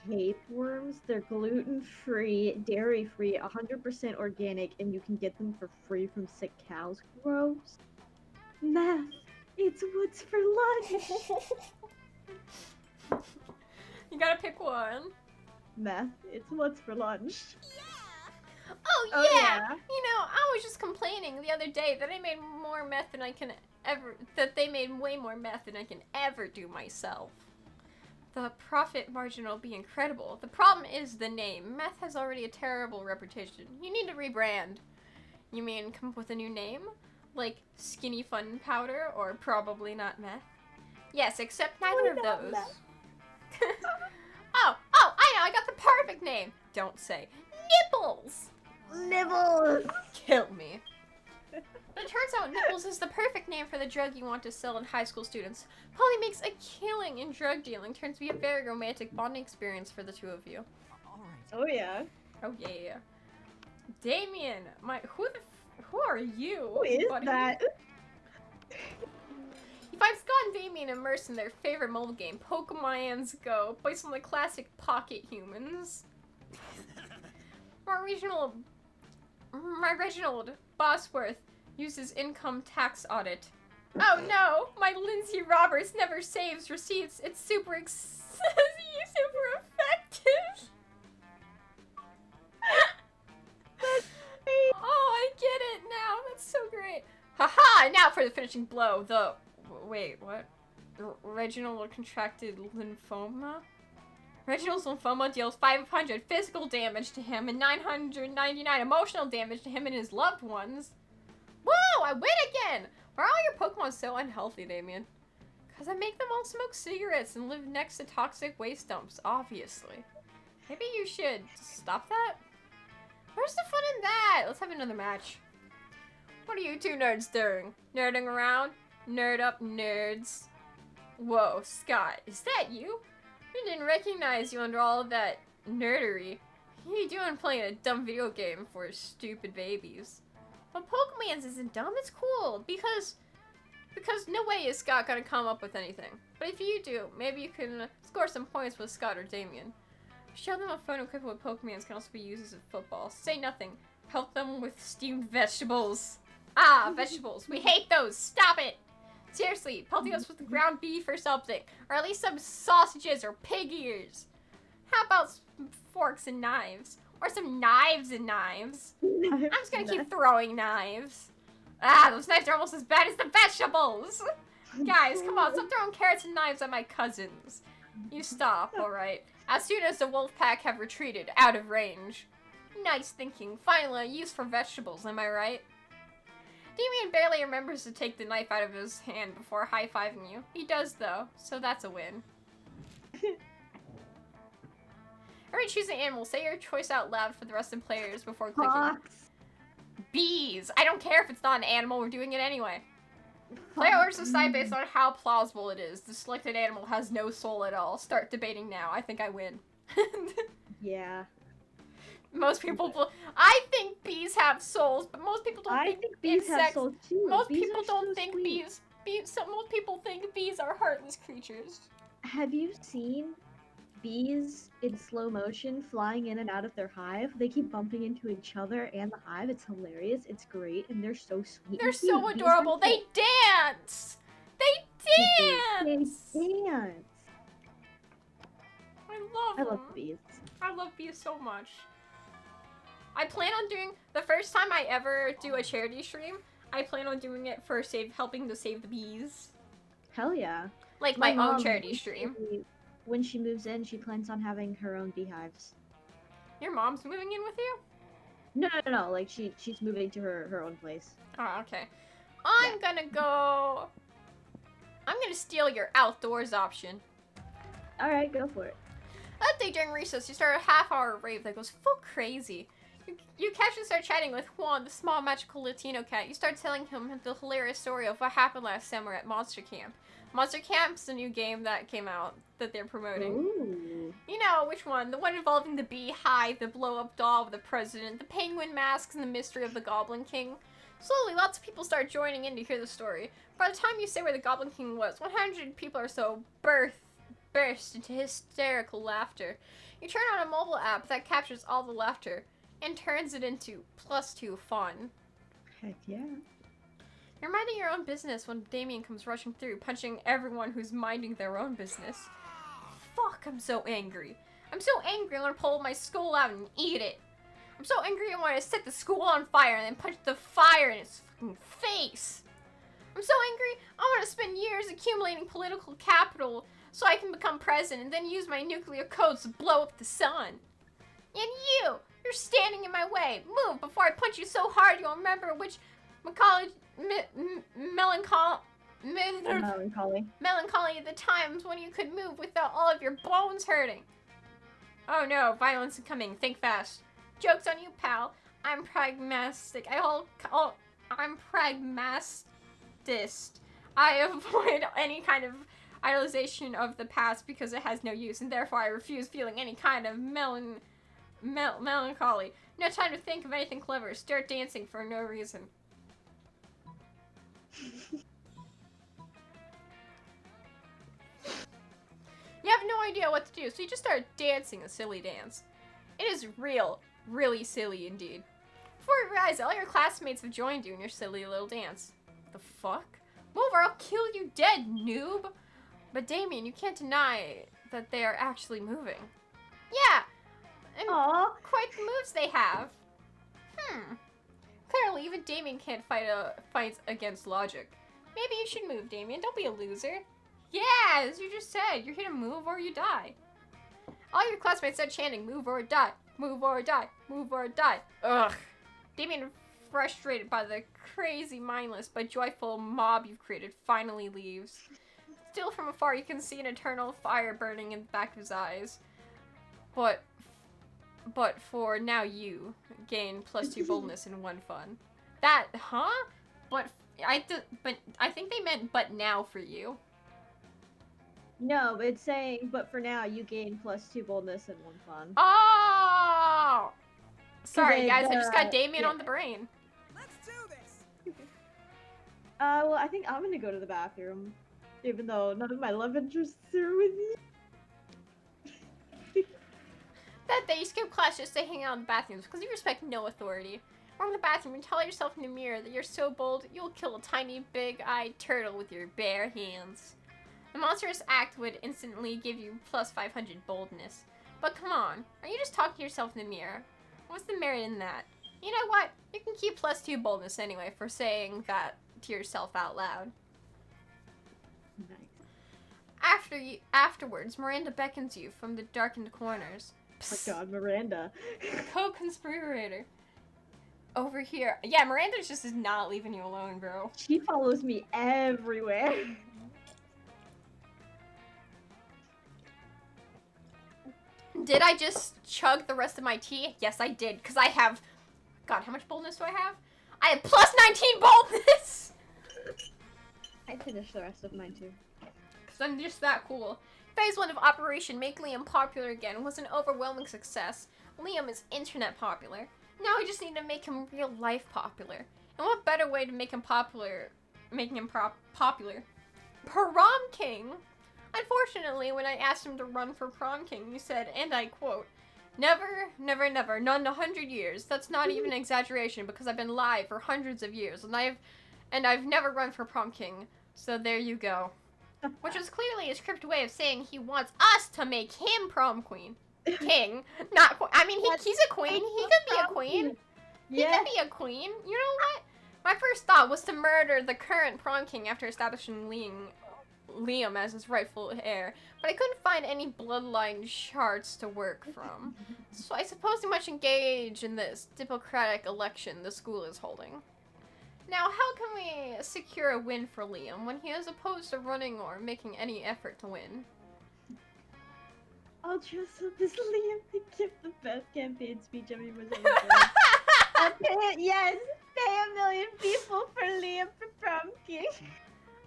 Tapeworms, they're gluten-free, dairy-free, 100% organic, and you can get them for free from sick cows. Gross. Meth, it's what's for lunch. You gotta pick one. Meth, it's what's for lunch. Oh, Oh, yeah! yeah. You know, I was just complaining the other day that I made more meth than I can ever, that they made way more meth than I can ever do myself. The profit margin will be incredible. The problem is the name. Meth has already a terrible reputation. You need to rebrand. You mean come up with a new name? Like Skinny Fun Powder or Probably Not Meth? Yes, except neither of not those. meth. Oh, I know, I got the perfect name. Don't say. Nipples! Nibbles! Kill me. But it turns out Nipples is the perfect name for the drug you want to sell in high school students. Polly makes a killing in drug dealing. Turns to be a very romantic bonding experience for the two of you. Oh yeah. Oh yeah. Damien, who are you? Who is buddy? that? You find Scott and Damien immersed in their favorite mobile game, Pokemon Go, based on the classic Pocket Humans. My Reginald Bosworth uses income tax audit. Oh no! My Lindsay Roberts never saves receipts. It's super effective. Oh, I get it now. That's so great. Haha! Now for the finishing blow. Wait, what? Reginald contracted lymphoma? Reginald's lymphoma deals 500 physical damage to him and 999 emotional damage to him and his loved ones. Whoa! I win again! Why are all your Pokemon so unhealthy, Damien? Because I make them all smoke cigarettes and live next to toxic waste dumps, obviously. Maybe you should stop that? Where's the fun in that? Let's have another match. What are you two nerds doing? Nerding around? Nerd up, nerds. Whoa, Scott, is that you? I didn't recognize you under all of that nerdery. What are you doing playing a dumb video game for stupid babies? But Pokemon's isn't dumb, it's cool, because no way is Scott gonna come up with anything. But if you do, maybe you can score some points with Scott or Damien. Show them a phone equipped with Pokemons can also be used as a football. Say nothing. Help them with steamed vegetables. Ah, vegetables. We hate those. Stop it. Seriously, pelting us with ground beef or something. Or at least some sausages or pig ears. How about some forks and knives? Or some knives and knives. I'm just gonna keep throwing knives. Ah, those knives are almost as bad as the vegetables. Guys, come on, stop throwing carrots and knives at my cousins. You stop, alright? As soon as the wolf pack have retreated, out of range. Nice thinking. Finally, a use for vegetables, am I right? Damien barely remembers to take the knife out of his hand before high-fiving you. He does, though, so that's a win. Alright, choose an animal. Say your choice out loud for the rest of the players before clicking. Fox, bees. I don't care if it's not an animal, we're doing it anyway. Player orders decide based on how plausible it is. The selected animal has no soul at all. Start debating now. I think I win. Yeah. Most people, I think bees have souls, but most people don't I think think bees insects. have souls too. Most Bees people are don't so think sweet. most people think bees are heartless creatures. Have you seen bees in slow motion flying in and out of their hive? They keep bumping into each other and the hive. It's hilarious. It's great, and they're so sweet. They're and so cute. Bees adorable. are They dance. They They dance. dance. I I love love them. bees. I love bees so much. I plan on doing the first time I ever do a charity stream. I plan on doing it for helping to save the bees, Hell yeah. like my own mom, charity when stream. when she moves in, she plans on having her own beehives. Your mom's moving in with you? No. Like she's moving to her own place. Oh, okay. I'm gonna steal your outdoors option. All right, go for it. That day during recess, you start a half-hour rave that goes full crazy. You casually start chatting with Juan, the small magical Latino cat. You start telling him the hilarious story of what happened last summer at Monster Camp. Monster Camp's a new game that came out that they're promoting. Ooh. You know which one? The one involving the beehive, the blow-up doll of the president, the penguin masks, and the mystery of the Goblin King. Slowly, lots of people start joining in to hear the story. By the time you say where the Goblin King was, 100 people or so burst into hysterical laughter. You turn on a mobile app that captures all the laughter and turns it into +2 fun. Heck yeah. You're minding your own business when Damien comes rushing through, punching everyone who's minding their own business. Fuck, I'm so angry. I'm so angry I want to pull my skull out and eat it. I'm so angry I want to set the school on fire and then punch the fire in its fucking face. I'm so angry I want to spend years accumulating political capital so I can become president and then use my nuclear codes to blow up the sun. And you're standing in my way. Move before I punch you so hard you'll remember which melancholy the times when you could move without all of your bones hurting. Oh no, violence incoming. Think fast. Joke's on you, pal. I'm pragmatic. I'm pragmatist. I avoid any kind of idolization of the past because it has no use, and therefore I refuse feeling any kind of melancholy. No time to think of anything clever. Start dancing for no reason. You have no idea what to do, so you just start dancing a silly dance. It is really silly indeed. Before you realize it, all your classmates have joined you in your silly little dance. The fuck? Move or I'll kill you dead, noob! But Damien, you can't deny that they are actually moving. Yeah! And Aww. quite the moves they have. Clearly, even Damien can't fight against logic. Maybe you should move, Damien. Don't be a loser. Yeah, as you just said, you're here to move or you die. All your classmates start chanting, move or die, move or die, move or die. Ugh. Damien, frustrated by the crazy, mindless, but joyful mob you've created, finally leaves. Still from afar, you can see an eternal fire burning in the back of his eyes. But for now you gain +2 boldness and 1 fun. That, huh? But I think they meant but now for you. No, it's saying, but for now, you gain +2 boldness and 1 fun. Oh! Sorry, guys, I just got Damien yeah. on the brain. Let's do this. Well, I think I'm gonna go to the bathroom, even though none of my love interests are with me. That day, you skip class just to hang out in the bathrooms because you respect no authority. Or in the bathroom and tell yourself in the mirror that you're so bold, you'll kill a tiny, big-eyed turtle with your bare hands. The monstrous act would instantly give you +500 boldness. But come on, are you just talking to yourself in the mirror? What's the merit in that? You know what? You can keep +2 boldness anyway for saying that to yourself out loud. Nice. Afterwards, Miranda beckons you from the darkened corners. Oh my god, Miranda. Co-conspirator. Over here. Yeah, Miranda just is not leaving you alone, bro. She follows me everywhere. Did I just chug the rest of my tea? Yes, I did, because I have... God, how much boldness do I have? I have plus 19 boldness! I finished the rest of mine too. Because I'm just that cool. Phase 1 of Operation Make Liam Popular Again was an overwhelming success. Liam is internet popular. Now we just need to make him real life popular. And what better way to make him popular, popular? Prom King! Unfortunately, when I asked him to run for Prom King, he said, and I quote, "Never, never, never, not in 100 years. That's not even an exaggeration because I've been live for hundreds of years and I've never run for Prom King. So there you go." Which is clearly a script way of saying he wants us to make him Prom Queen. King, not I mean, he's a queen. He could be a queen. He could be a queen. You know what? My first thought was to murder the current Prom King after establishing Liam as his rightful heir, but I couldn't find any bloodline charts to work from. So I suppose he must engage in this democratic election the school is holding. Now, how can we secure a win for Liam when he is opposed to running or making any effort to win? I'll dress up as Liam to give the best campaign speech everyone's ever done. I'll pay 1 million people for Liam for Prom King.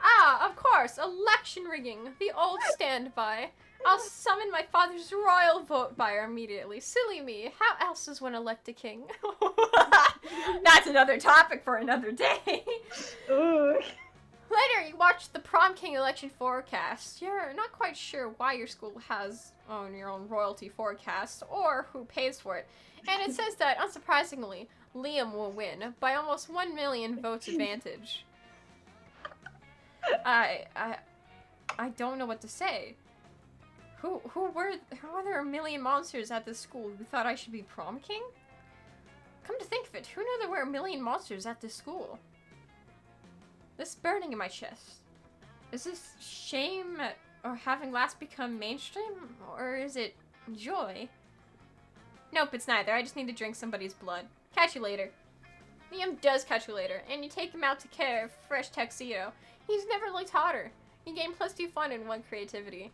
Ah, of course, election rigging, the old standby. I'll summon my father's royal vote buyer immediately. Silly me, how else does one elect a king? That's another topic for another day. Ooh. Later, you watch the Prom King election forecast. You're not quite sure why your school has your own royalty forecast or who pays for it. And it says that, unsurprisingly, Liam will win by almost 1 million votes advantage. I don't know what to say. Who are there a million monsters at this school who thought I should be Prom King? Come to think of it, who knew there were a million monsters at this school? This burning in my chest. Is this shame at or having last become mainstream? Or is it joy? Nope, it's neither. I just need to drink somebody's blood. Catch you later. Liam does catch you later, and you take him out to care of fresh tuxedo. He's never looked hotter. You gain +2 fun and 1 creativity.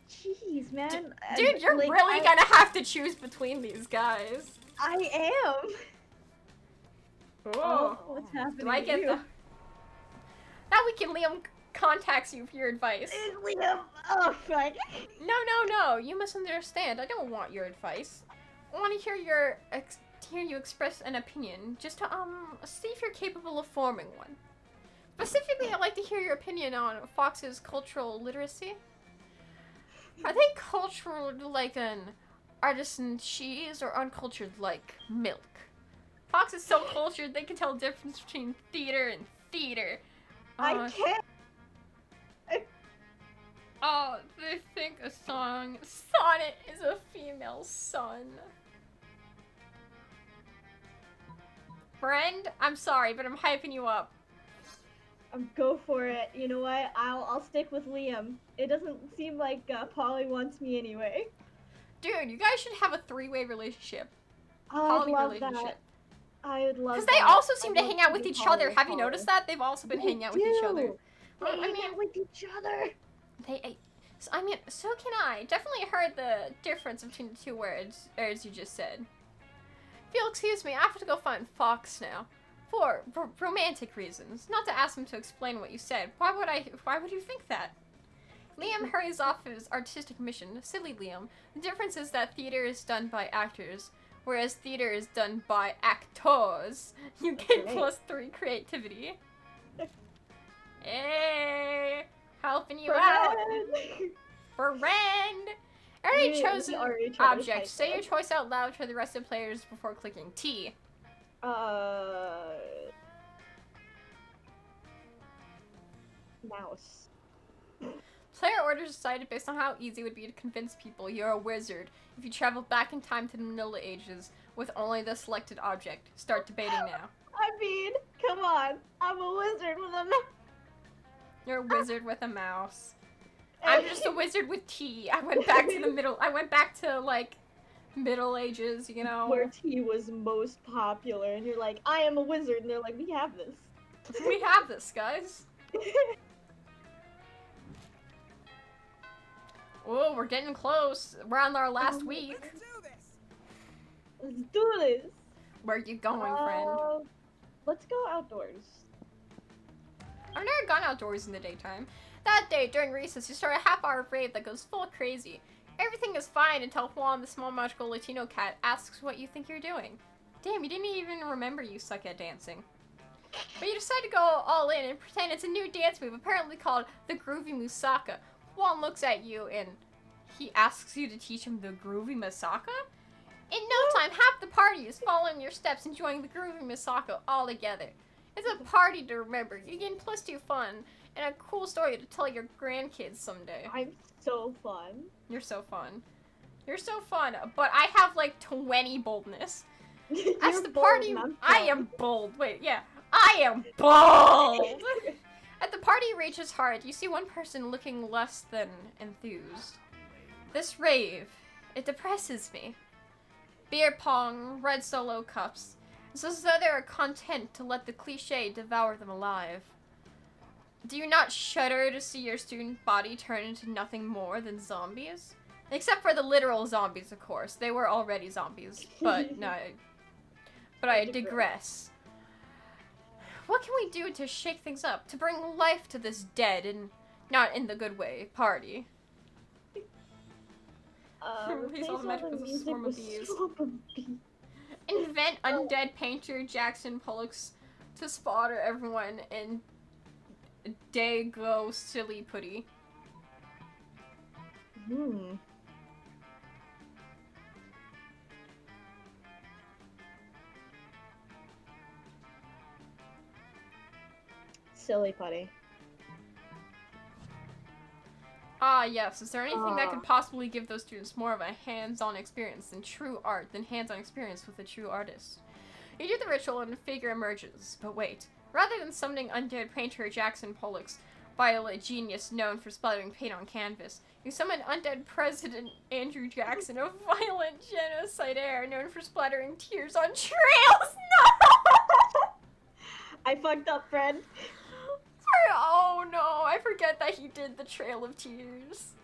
Jeez, man. Dude, you're like, really gonna have to choose between these guys. I am. Oh, What's happening? do I get to the... you? That weekend, Liam contacts you for your advice. Liam. Oh, fuck. No. You misunderstand. I don't want your advice. I want to hear you express an opinion, just to see if you're capable of forming one. Specifically, I'd like to hear your opinion on Fox's cultural literacy. Are they cultural like an artisan cheese or uncultured like milk? Fox is so cultured they can tell the difference between theater and theater. I can't. Oh, they think a song sonnet is a female son. Friend, I'm sorry, but I'm hyping you up. Go for it. You know what? I'll stick with Liam. It doesn't seem like Polly wants me anyway. Dude, you guys should have a 3-way relationship. I'd love that. I would love that. Because they also seem to hang out with each other. Have you noticed that? They've also been hanging out with each other. They hang out with each other. So can I. Definitely heard the difference between the two words, as you just said. If you'll excuse me, I have to go find Fox now. For romantic reasons. Not to ask him to explain what you said. Why would you think that? Liam hurries off his artistic mission. Silly Liam. The difference is that theater is done by actors, whereas theater is done by actors. You get +3 creativity. Hey, helping you out. Friend. Already chosen object. Say your choice out loud for the rest of the players before clicking T. Mouse. Player orders decided based on how easy it would be to convince people you're a wizard if you travel back in time to the Middle Ages with only the selected object. Start debating now. I mean, come on. I'm a wizard with a mouse. You're a wizard with a mouse. I'm just a wizard with tea. I went back to like Middle Ages, you know. Where tea was most popular, and you're like, I am a wizard, and they're like, we have this. We have this, guys. Oh, we're getting close. We're on our last week. Let's do this. Let's do this. Where are you going, friend? Let's go outdoors. I've never gone outdoors in the daytime. That day, during recess, you start a half-hour rave that goes full crazy. Everything is fine until Juan, the small magical Latino cat, asks what you think you're doing. Damn, you didn't even remember you suck at dancing. But you decide to go all in and pretend it's a new dance move, apparently called the Groovy Musaka. Juan looks at you and he asks you to teach him the Groovy Musaka? In no time, half the party is following your steps, enjoying the Groovy Musaka all together. It's a party to remember. You gain +2 fun and a cool story to tell your grandkids someday. I'm so fun. You're so fun. You're so fun, but I have like 20 boldness. As You're the bold party, and I'm I dumb. am bold. Wait, yeah. I am bold! At the party rages hard, you see one person looking less than enthused. This rave, it depresses me. Beer pong, red solo cups. It's as though they are content to let the cliché devour them alive. Do you not shudder to see your student body turn into nothing more than zombies? Except for the literal zombies, of course. They were already zombies, but no. But I digress. What can we do to shake things up, to bring life to this dead and not in the good way party? Replace all the magic with a music swarm of with bees. swarm of bees. Invent undead painter Jackson Pollux to spotter everyone and day go silly putty. Hmm. Silly putty. Ah, yes. Is there anything that could possibly give those students more of a hands-on experience than true art, than hands-on experience with a true artist? You do the ritual and a figure emerges. But wait. Rather than summoning undead painter Jackson Pollux, violet genius known for splattering paint on canvas, you summon undead President Andrew Jackson, a violent genocidaire known for splattering tears on trails. No! I fucked up, friend. Oh no, I forget that he did the Trail of Tears.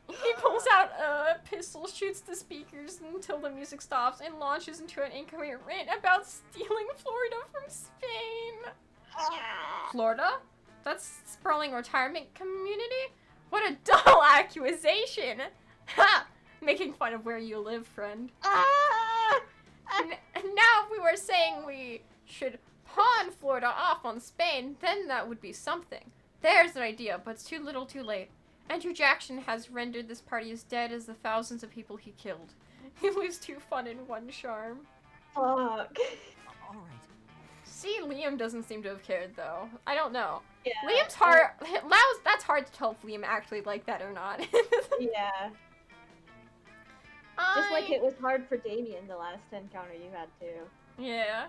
He pulls out a pistol, shoots the speakers until the music stops, and launches into an incoherent rant about stealing Florida from Spain. Florida? That's sprawling retirement community? What a dull accusation! Ha! Making fun of where you live, friend. Now if we were saying we should pawn Florida off on Spain, then that would be something. There's an idea, but it's too little too late. Andrew Jackson has rendered this party as dead as the thousands of people he killed. He leaves 2 fun and 1 charm. Fuck. Alright. See, Liam doesn't seem to have cared, though. I don't know. Yeah. Liam's hard. That's hard to tell if Liam actually liked that or not. Yeah. Just like it was hard for Damien the last encounter you had too. Yeah.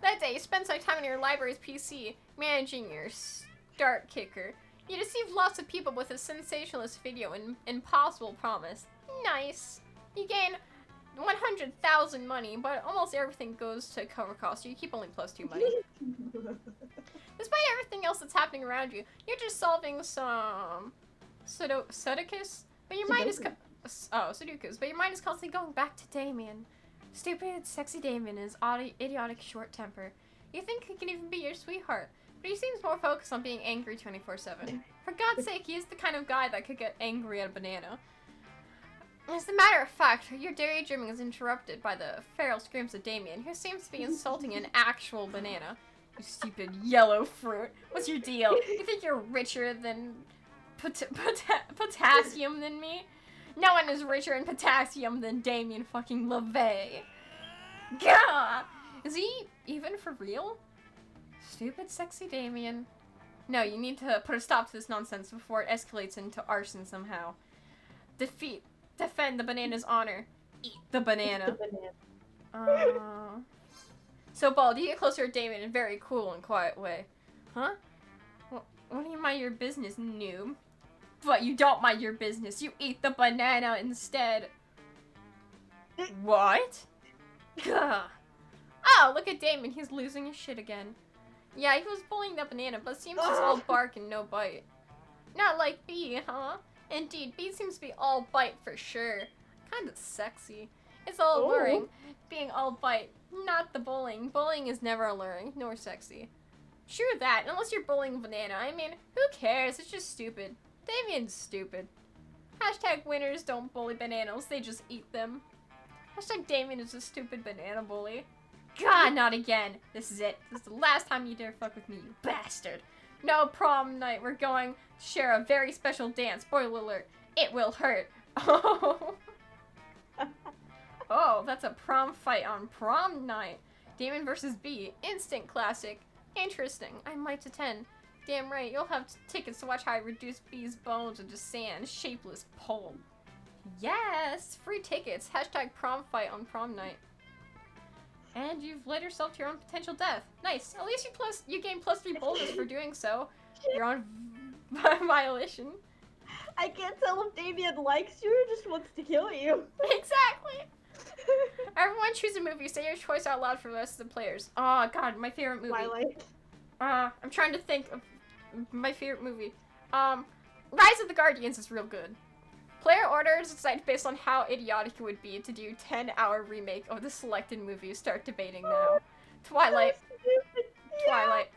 That day, you spent some time on your library's PC, managing your start kicker. You deceive lots of people with a sensationalist video and impossible promise. Nice. You gain 100,000 money, but almost everything goes to cover costs, so you keep only +2 money. Despite everything else that's happening around you, you're just solving some Sudokus, but your mind is Sudokus, but your mind is constantly going back to Damien. Stupid, sexy Damien is idiotic, short temper. You think he can even be your sweetheart, but he seems more focused on being angry 24/7. For God's sake, he is the kind of guy that could get angry at a banana. As a matter of fact, your daydreaming is interrupted by the feral screams of Damien, who seems to be insulting an actual banana. You stupid yellow fruit. What's your deal? You think you're richer than potassium than me? No one is richer in potassium than Damien fucking LaVey. Gah! Is he even for real? Stupid sexy Damien. No, you need to put a stop to this nonsense before it escalates into arson somehow. Defend the banana's honor. Eat the banana. So, Bald, you get closer to Damien in a very cool and quiet way. Huh? What do you mind your business, noob? But you don't mind your business. You eat the banana instead. What? Gah. Oh, look at Damien. He's losing his shit again. Yeah, he was bullying the banana, but seems just all bark and no bite. Not like B, huh? Indeed, B seems to be all bite for sure. Kinda sexy. It's all Oh. alluring. Being all bite. Not the bullying. Bullying is never alluring, nor sexy. Sure that, unless you're bullying Banana. I mean, who cares? It's just stupid. Damien's stupid. Hashtag winners don't bully bananas, they just eat them. Hashtag Damien is a stupid banana bully. God, not again. This is it. This is the last time you dare fuck with me, you bastard. No, prom night. We're going to share a very special dance. Spoiler alert. It will hurt. Oh. Oh, that's a prom fight on prom night. Damon versus B. Instant classic. Interesting. I might attend. Damn right. You'll have tickets to watch how I reduce B's bones into sand. Shapeless pole. Yes! Free tickets. Hashtag prom fight on prom night. And you've led yourself to your own potential death. Nice. At least you gain +3 bonus for doing so. You're on violation. I can't tell if Damien likes you or just wants to kill you. Exactly. Everyone choose a movie. Say your choice out loud for the rest of the players. Oh god, my favorite movie. Twilight. I'm trying to think of my favorite movie. Rise of the Guardians is real good. Player orders decide based on how idiotic it would be to do 10-hour remake of the selected movie. Start debating now. Twilight. Twilight.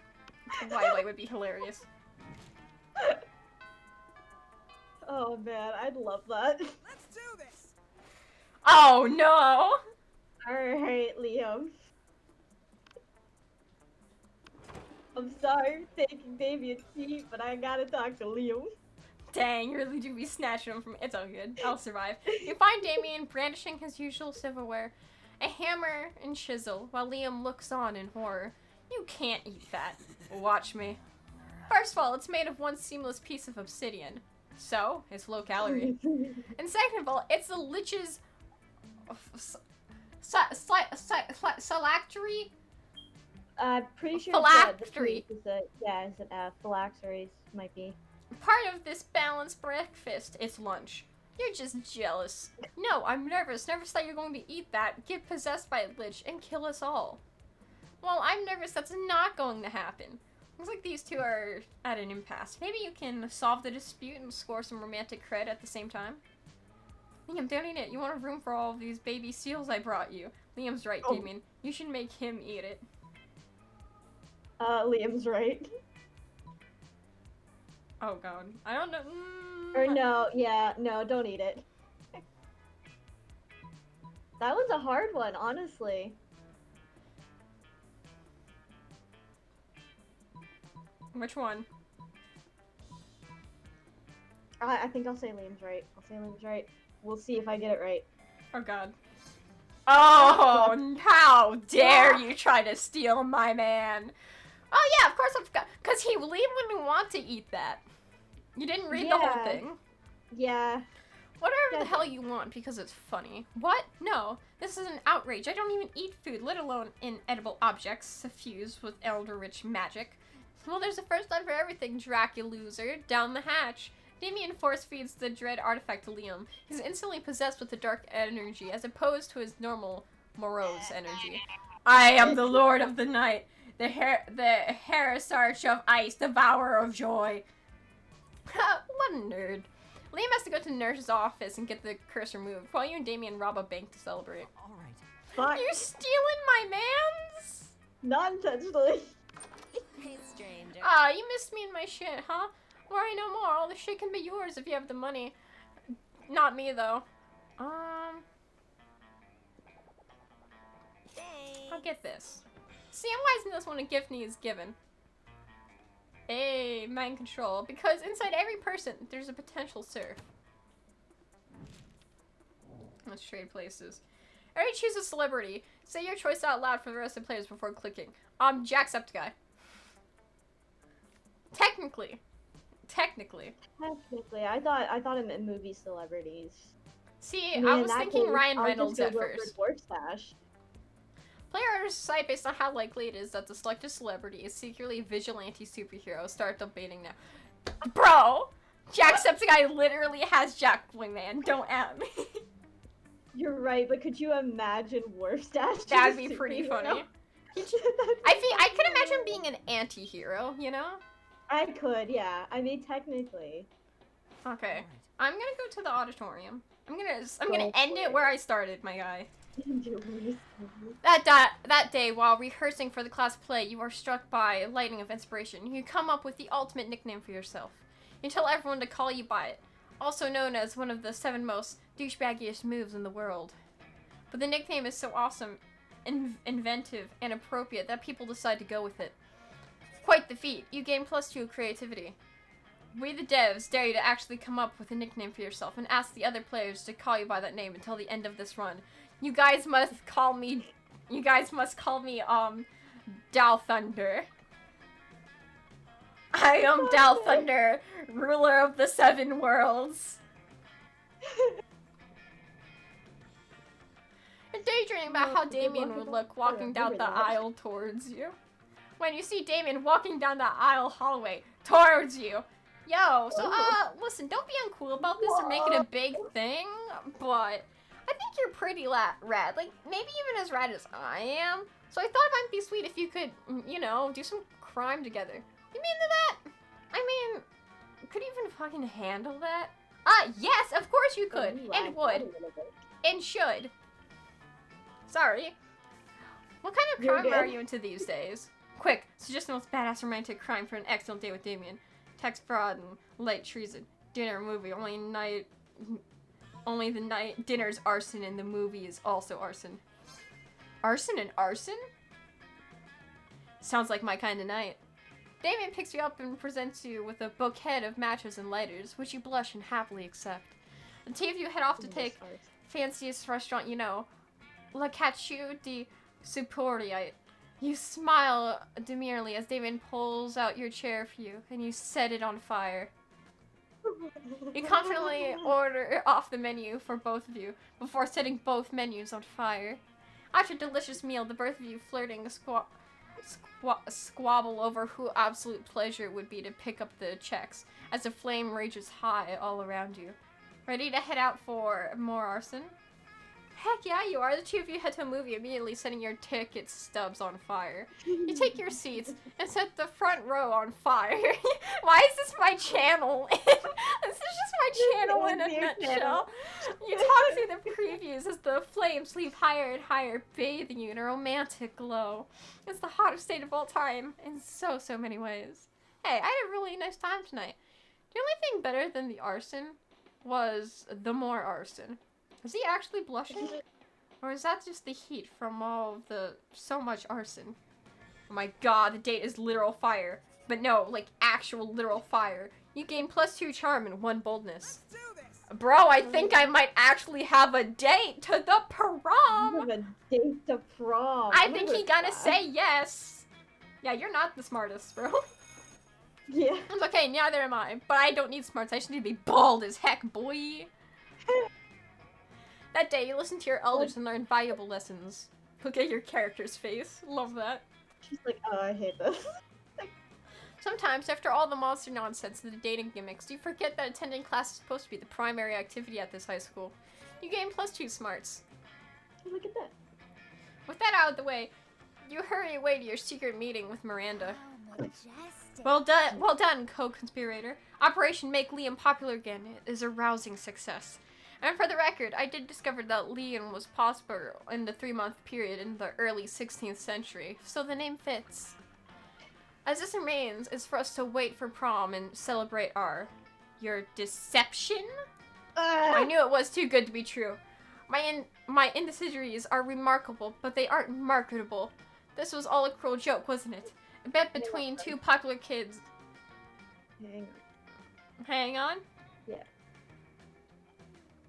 Twilight would be hilarious. Oh man, I'd love that. Let's do this. Oh no! Alright, Liam. I'm sorry for taking Damien's seat, but I gotta talk to Liam. Dang, you really do be snatching him from. It's all good. I'll survive. You find Damien brandishing his usual silverware, a hammer and chisel, while Liam looks on in horror. You can't eat that. Watch me. First of all, it's made of one seamless piece of obsidian, so it's low calorie. And second of all, it's the Lich's phylactery. Pretty sure Phylactery. Phylacteries might be. Part of this balanced breakfast. It's lunch. You're just jealous. No, I'm nervous. Nervous that you're going to eat that, get possessed by a lich, and kill us all. Well, I'm nervous that's not going to happen. Looks like these two are at an impasse. Maybe you can solve the dispute and score some romantic cred at the same time. Liam, don't eat it. You want a room for all of these baby seals I brought you. Liam's right, Oh. Damien. You should make him eat it. Liam's right. Oh god. I don't know. Or no, yeah, no, don't eat it. That was a hard one, honestly. Which one? I think I'll say Liam's right. I'll say Liam's right. We'll see if I get it right. Oh god. Oh, how dare you try to steal my man. Oh yeah, of course I forgot. Because Liam wouldn't want to eat that. You didn't read the whole Yeah. thing. Yeah. Whatever the Yeah. hell you want because it's funny. What? No. This is an outrage. I don't even eat food, let alone inedible objects suffused with eldritch magic. Well, there's a first time for everything, Dracula-loser. Down the hatch. Damien force feeds the dread artifact to Liam. He's instantly possessed with the dark energy, as opposed to his normal morose energy. I am the Lord of the Night, the Heresarch of Ice, devourer of joy. What a nerd. Liam has to go to the nurse's office and get the curse removed, while you and Damien rob a bank to celebrate. All right. Fuck. You stealing my mans? Not intentionally. Hey, stranger. Ah, you missed me in my shit, huh? Worry no more. All the shit can be yours if you have the money. Not me, though. I'll get this. See, why isn't this one a gift needs given? Hey, mind control. Because inside every person, there's a potential serf. Let's trade places. Alright, choose a celebrity. Say your choice out loud for the rest of the players before clicking. Jacksepticeye. Technically. Technically, I thought it meant movie celebrities. See, mean, I in was that thinking case, Ryan I'll Reynolds just at go for first. Dwarf Stash. Players decide based on how likely it is that the selected celebrity is secretly a vigilante superhero. Start debating now. Bro! Jacksepticeye literally has Jack Boyman. Don't at me. You're right, but could you imagine Dwarf Stash? That'd as a be pretty superhero? funny. That'd I be could imagine hilarious. being an anti-hero, you know? I could, yeah. I mean, technically. Okay. Right. I'm gonna go to the auditorium. I'm gonna Go end for it it. where I started, my guy. You're really That day, while rehearsing for the class play, you are struck by a lightning of inspiration. You come up with the ultimate nickname for yourself. You tell everyone to call you by it, also known as one of the 7 most douchebaggiest moves in the world. But the nickname is so awesome, inventive, and appropriate that people decide to go with it. Quite the feat. You gain +2 creativity. We the devs dare you to actually come up with a nickname for yourself and ask the other players to call you by that name until the end of this run. You guys must call me Dal Thunder. I am Dal Thunder, ruler of the 7 worlds. You're daydreaming about how Damien would look walking down the aisle towards you. When you see Damien walking down the aisle hallway towards you. Yo, so, listen, don't be uncool about this or make it a big thing, but I think you're pretty rad. Like, maybe even as rad as I am. So I thought it might be sweet if you could, you know, do some crime together. You mean that? I mean, could you even fucking handle that? Yes, of course you could, and would, and should. Sorry. What kind of You're crime are good. you into these days? Quick, suggest the most badass romantic crime for an excellent date with Damien. Tax fraud and light treason. Dinner, movie, only the night dinner's arson and the movie is also arson. Arson and arson? Sounds like my kind of night. Damien picks you up and presents you with a bouquet of matches and lighters, which you blush and happily accept. The two of you head off to take fanciest restaurant you know, La Cacio di Superiore. You smile demurely as Damien pulls out your chair for you, and you set it on fire. You confidently order off the menu for both of you, before setting both menus on fire. After a delicious meal, the both of you flirting squabble over who absolute pleasure it would be to pick up the checks, as the flame rages high all around you. Ready to head out for more arson? Heck yeah, you are. The two of you head to a movie, immediately setting your ticket stubs on fire. You take your seats and set the front row on fire. Why is this my channel? This is just my channel in a nutshell. You talk through the previews as the flames leap higher and higher, bathing you in a romantic glow. It's the hottest date of all time in so many ways. Hey, I had a really nice time tonight. The only thing better than the arson was the more arson. Is he actually blushing? Or is that just the heat from all of the so much arson? Oh my god, the date is literal fire. But no, like actual literal fire. You gain +2 charm and 1 boldness. Let's do this. Bro, I think I might actually have a date to the You prom! have a date to prom. I I'm think go he to gonna class. say yes. Yeah, you're not the smartest, bro. Yeah. It's okay, neither am I. But I don't need smarts, I just need to be bald as heck, boy. That day, you listen to your elders and learn valuable lessons. Look at your character's face. Love that. She's like, oh, I hate this. Sometimes, after all the monster nonsense and the dating gimmicks, you forget that attending class is supposed to be the primary activity at this high school. You gain +2 smarts. Look at that. With that out of the way, you hurry away to your secret meeting with Miranda. How majestic. Well done, co-conspirator. Operation Make Liam Popular Again is a rousing success. And for the record, I did discover that Liam was possible in the 3-month period in the early 16th century, so the name fits. As this remains is for us to wait for prom and celebrate your deception? I knew it was too good to be true. My indecisities are remarkable, but they aren't marketable. This was all a cruel joke, wasn't it? A bet between 2 popular kids. Hang on? Yeah.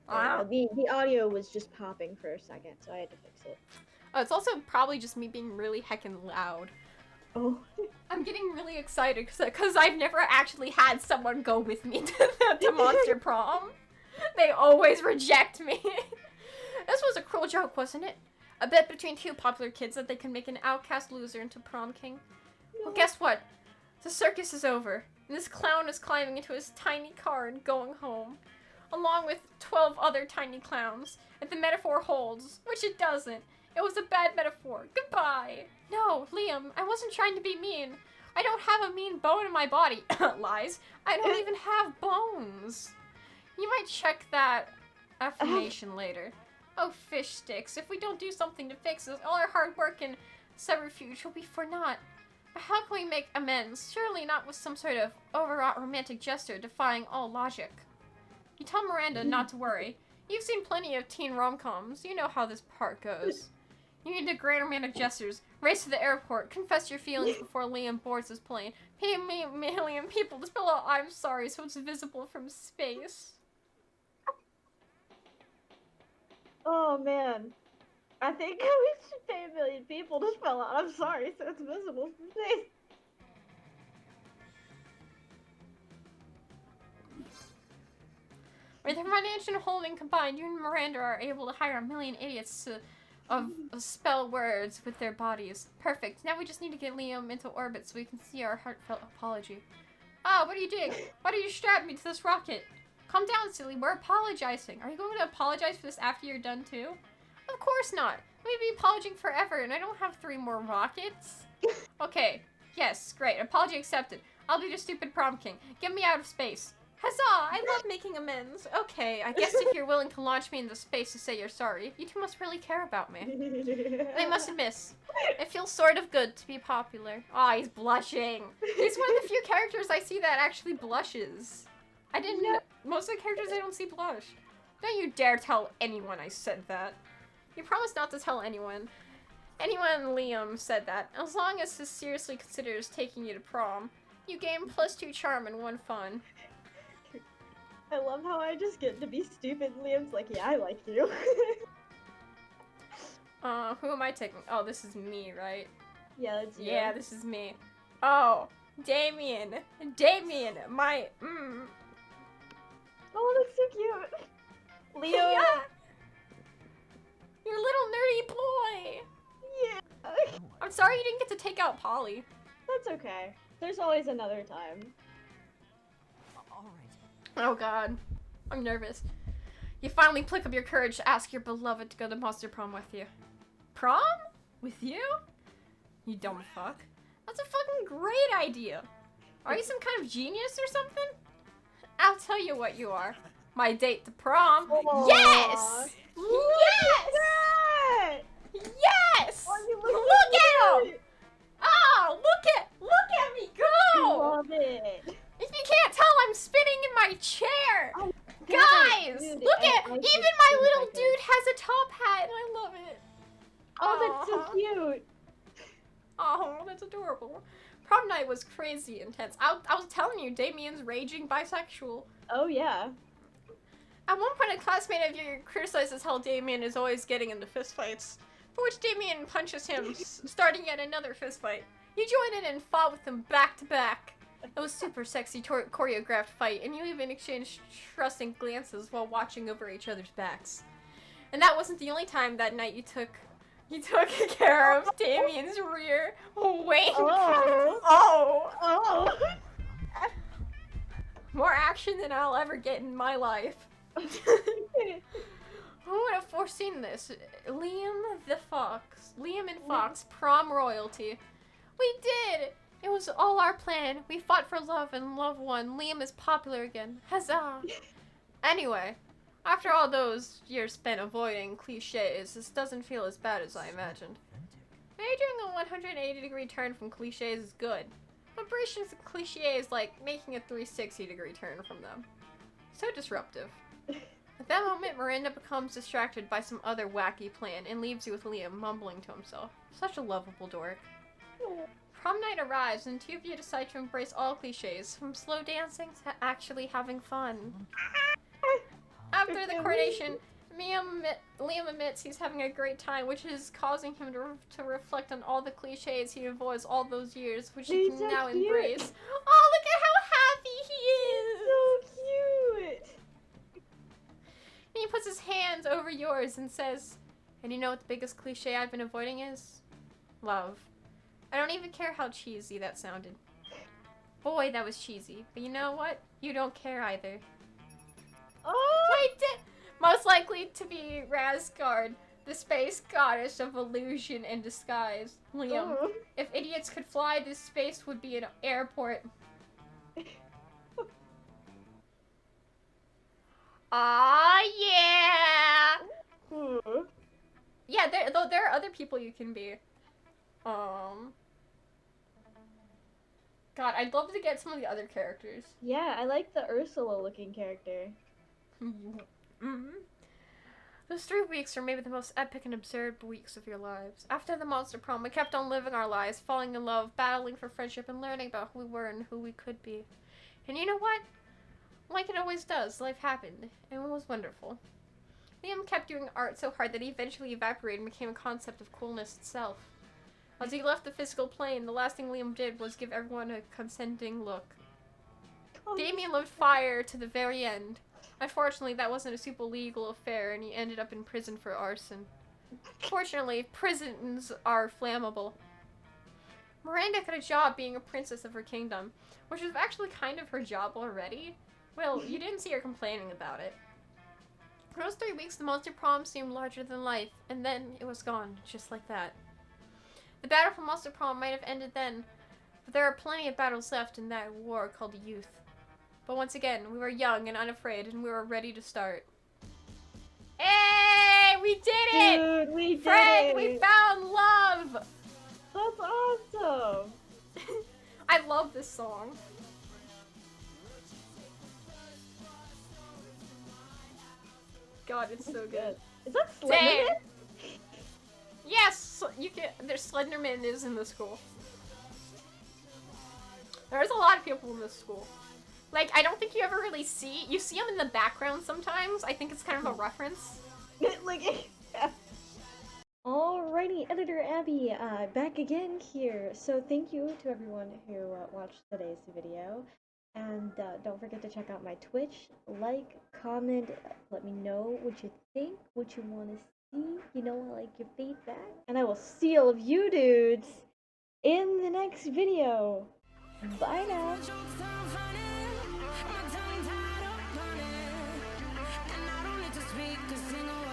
Wow. The audio was just popping for a second, so I had to fix it. Oh, it's also probably just me being really heckin' loud. Oh. I'm getting really excited because I've never actually had someone go with me to Monster Prom. They always reject me. This was a cruel joke, wasn't it? A bet between 2 popular kids that they can make an outcast loser into prom king. Well, guess what? The circus is over, and this clown is climbing into his tiny car and going home, along with 12 other tiny clowns. If the metaphor holds, which it doesn't, it was a bad metaphor. Goodbye. No, Liam, I wasn't trying to be mean. I don't have a mean bone in my body. Lies. I don't even have bones. You might check that affirmation later. Oh, fish sticks. If we don't do something to fix this, all our hard work and subterfuge will be for naught. But how can we make amends? Surely not with some sort of overwrought romantic gesture defying all logic. You tell Miranda not to worry. You've seen plenty of teen rom-coms. You know how this part goes. You need the grand romantic gestures. Race to the airport. Confess your feelings before Liam boards his plane. Pay a million people to spell out "I'm sorry" so it's visible from space. Oh man. I think we should pay a million people to spell out "I'm sorry" so it's visible from space. With her financial holding combined, you and Miranda are able to hire a million idiots to spell words with their bodies. Perfect. Now we just need to get Liam into orbit so we can see our heartfelt apology. Ah, what are you doing? Why did you strap me to this rocket? Calm down, silly. We're apologizing. Are you going to apologize for this after you're done too? Of course not. We'd be apologizing forever, and I don't have 3 more rockets. Okay. Yes, great. Apology accepted. I'll be the stupid prom king. Get me out of space. Huzzah! I love making amends. Okay, I guess if you're willing to launch me into space to say you're sorry, you two must really care about me. I must admit, it feels sort of good to be popular. Aw, he's blushing. He's one of the few characters I see that actually blushes. I didn't know. Most of the characters I don't see blush. Don't you dare tell anyone I said that. You promised not to tell anyone. Anyone Liam said that. As long as he seriously considers taking you to prom, you gain +2 charm and 1 fun. I love how I just get to be stupid. Liam's like, yeah, I like you. Who am I taking? Oh, this is me, right? Yeah, that's you. Yeah, this is me. Oh, Damien. Damien, my, Oh, that's so cute. Leo. Yeah. Your little nerdy boy. Yeah. I'm sorry you didn't get to take out Polly. That's okay. There's always another time. Oh god, I'm nervous. You finally pluck up your courage to ask your beloved to go to Monster Prom with you. Prom? With you? You dumb fuck. That's a fucking great idea. Are you some kind of genius or something? I'll tell you what you are. My date to prom. Aww. Yes! Yes! Yes! Oh, you Look at him! Oh, look at me I go! love it. If you can't tell, I'm spinning in my chair! Oh, Guys! dude, Look I at- just even my think little I could. dude has a top hat and I love it. Oh, that's so Aw. cute. Oh, that's adorable. Prom night was crazy intense. I was telling you, Damien's raging bisexual. Oh, yeah. At one point, a classmate of yours criticizes how Damien is always getting into fistfights, for which Damien punches him, starting yet another fistfight. You joined in and fought with him back to back. It was super sexy choreographed fight, and you even exchanged trusting glances while watching over each other's backs. And that wasn't the only time that night you took care of Damien's rear. Wait. Oh. Oh. More action than I'll ever get in my life. Who would have foreseen this? Liam and Fox, prom royalty. We did! It was all our plan. We fought for love and love won. Liam is popular again. Huzzah! Anyway, after all those years spent avoiding cliches, this doesn't feel as bad as I imagined. Maybe doing a 180-degree turn from cliches is good, but breaching the cliches like making a 360-degree turn from them. So disruptive. At that moment, Miranda becomes distracted by some other wacky plan and leaves you with Liam mumbling to himself. Such a lovable dork. Prom night arrives and two of you decide to embrace all cliches, from slow dancing to actually having fun. After the coronation, Liam admits he's having a great time, which is causing him to reflect on all the cliches he avoids all those years, which he can so now cute. embrace. Oh, look at how happy he is! So cute. And he puts his hands over yours and says, and you know what the biggest cliche I've been avoiding is? Love. I don't even care how cheesy that sounded. Boy, that was cheesy. But you know what? You don't care either. Oh. Wait, most likely to be Razgard, the space goddess of illusion and disguise. Liam, Oh. if idiots could fly, this space would be an airport. Aw, yeah! Hmm. Yeah, though there are other people you can be. God, I'd love to get some of the other characters. Yeah, I like the Ursula looking character. Mm-hmm. Those 3 weeks were maybe the most epic and absurd weeks of your lives. After the monster prom, we kept on living our lives, falling in love, battling for friendship, and learning about who we were and who we could be. And you know what? Like it always does, life happened, and it was wonderful. Liam kept doing art so hard that he eventually evaporated and became a concept of coolness itself. As he left the physical plane, the last thing Liam did was give everyone a consenting look. Damien lived fire to the very end. Unfortunately, that wasn't a super legal affair, and he ended up in prison for arson. Fortunately, prisons are flammable. Miranda got a job being a princess of her kingdom, which was actually kind of her job already. Well, you didn't see her complaining about it. For those 3 weeks, the monster prom seemed larger than life, and then it was gone, just like that. The battle for Monster Prom might have ended then, but there are plenty of battles left in that war called youth. But once again, we were young and unafraid, and we were ready to start. Hey! We did it! Dude, we did Fred, it! we found love! That's awesome! I love this song. God, it's so good. Is that Dang. Slenderman? Yes, you can. There's Slenderman is in the school. There's a lot of people in this school. Like, I don't think you ever really see. You see them in the background sometimes. I think it's kind of a reference. Like, yeah. Alrighty, Editor Abby, back again here. So thank you to everyone who watched today's video. And don't forget to check out my Twitch, like, comment, let me know what you think, what you want to see, you know, I like your feedback. And I will see all of you dudes in the next video. Bye now. My tongue tied up on it, and I don't need to speak a single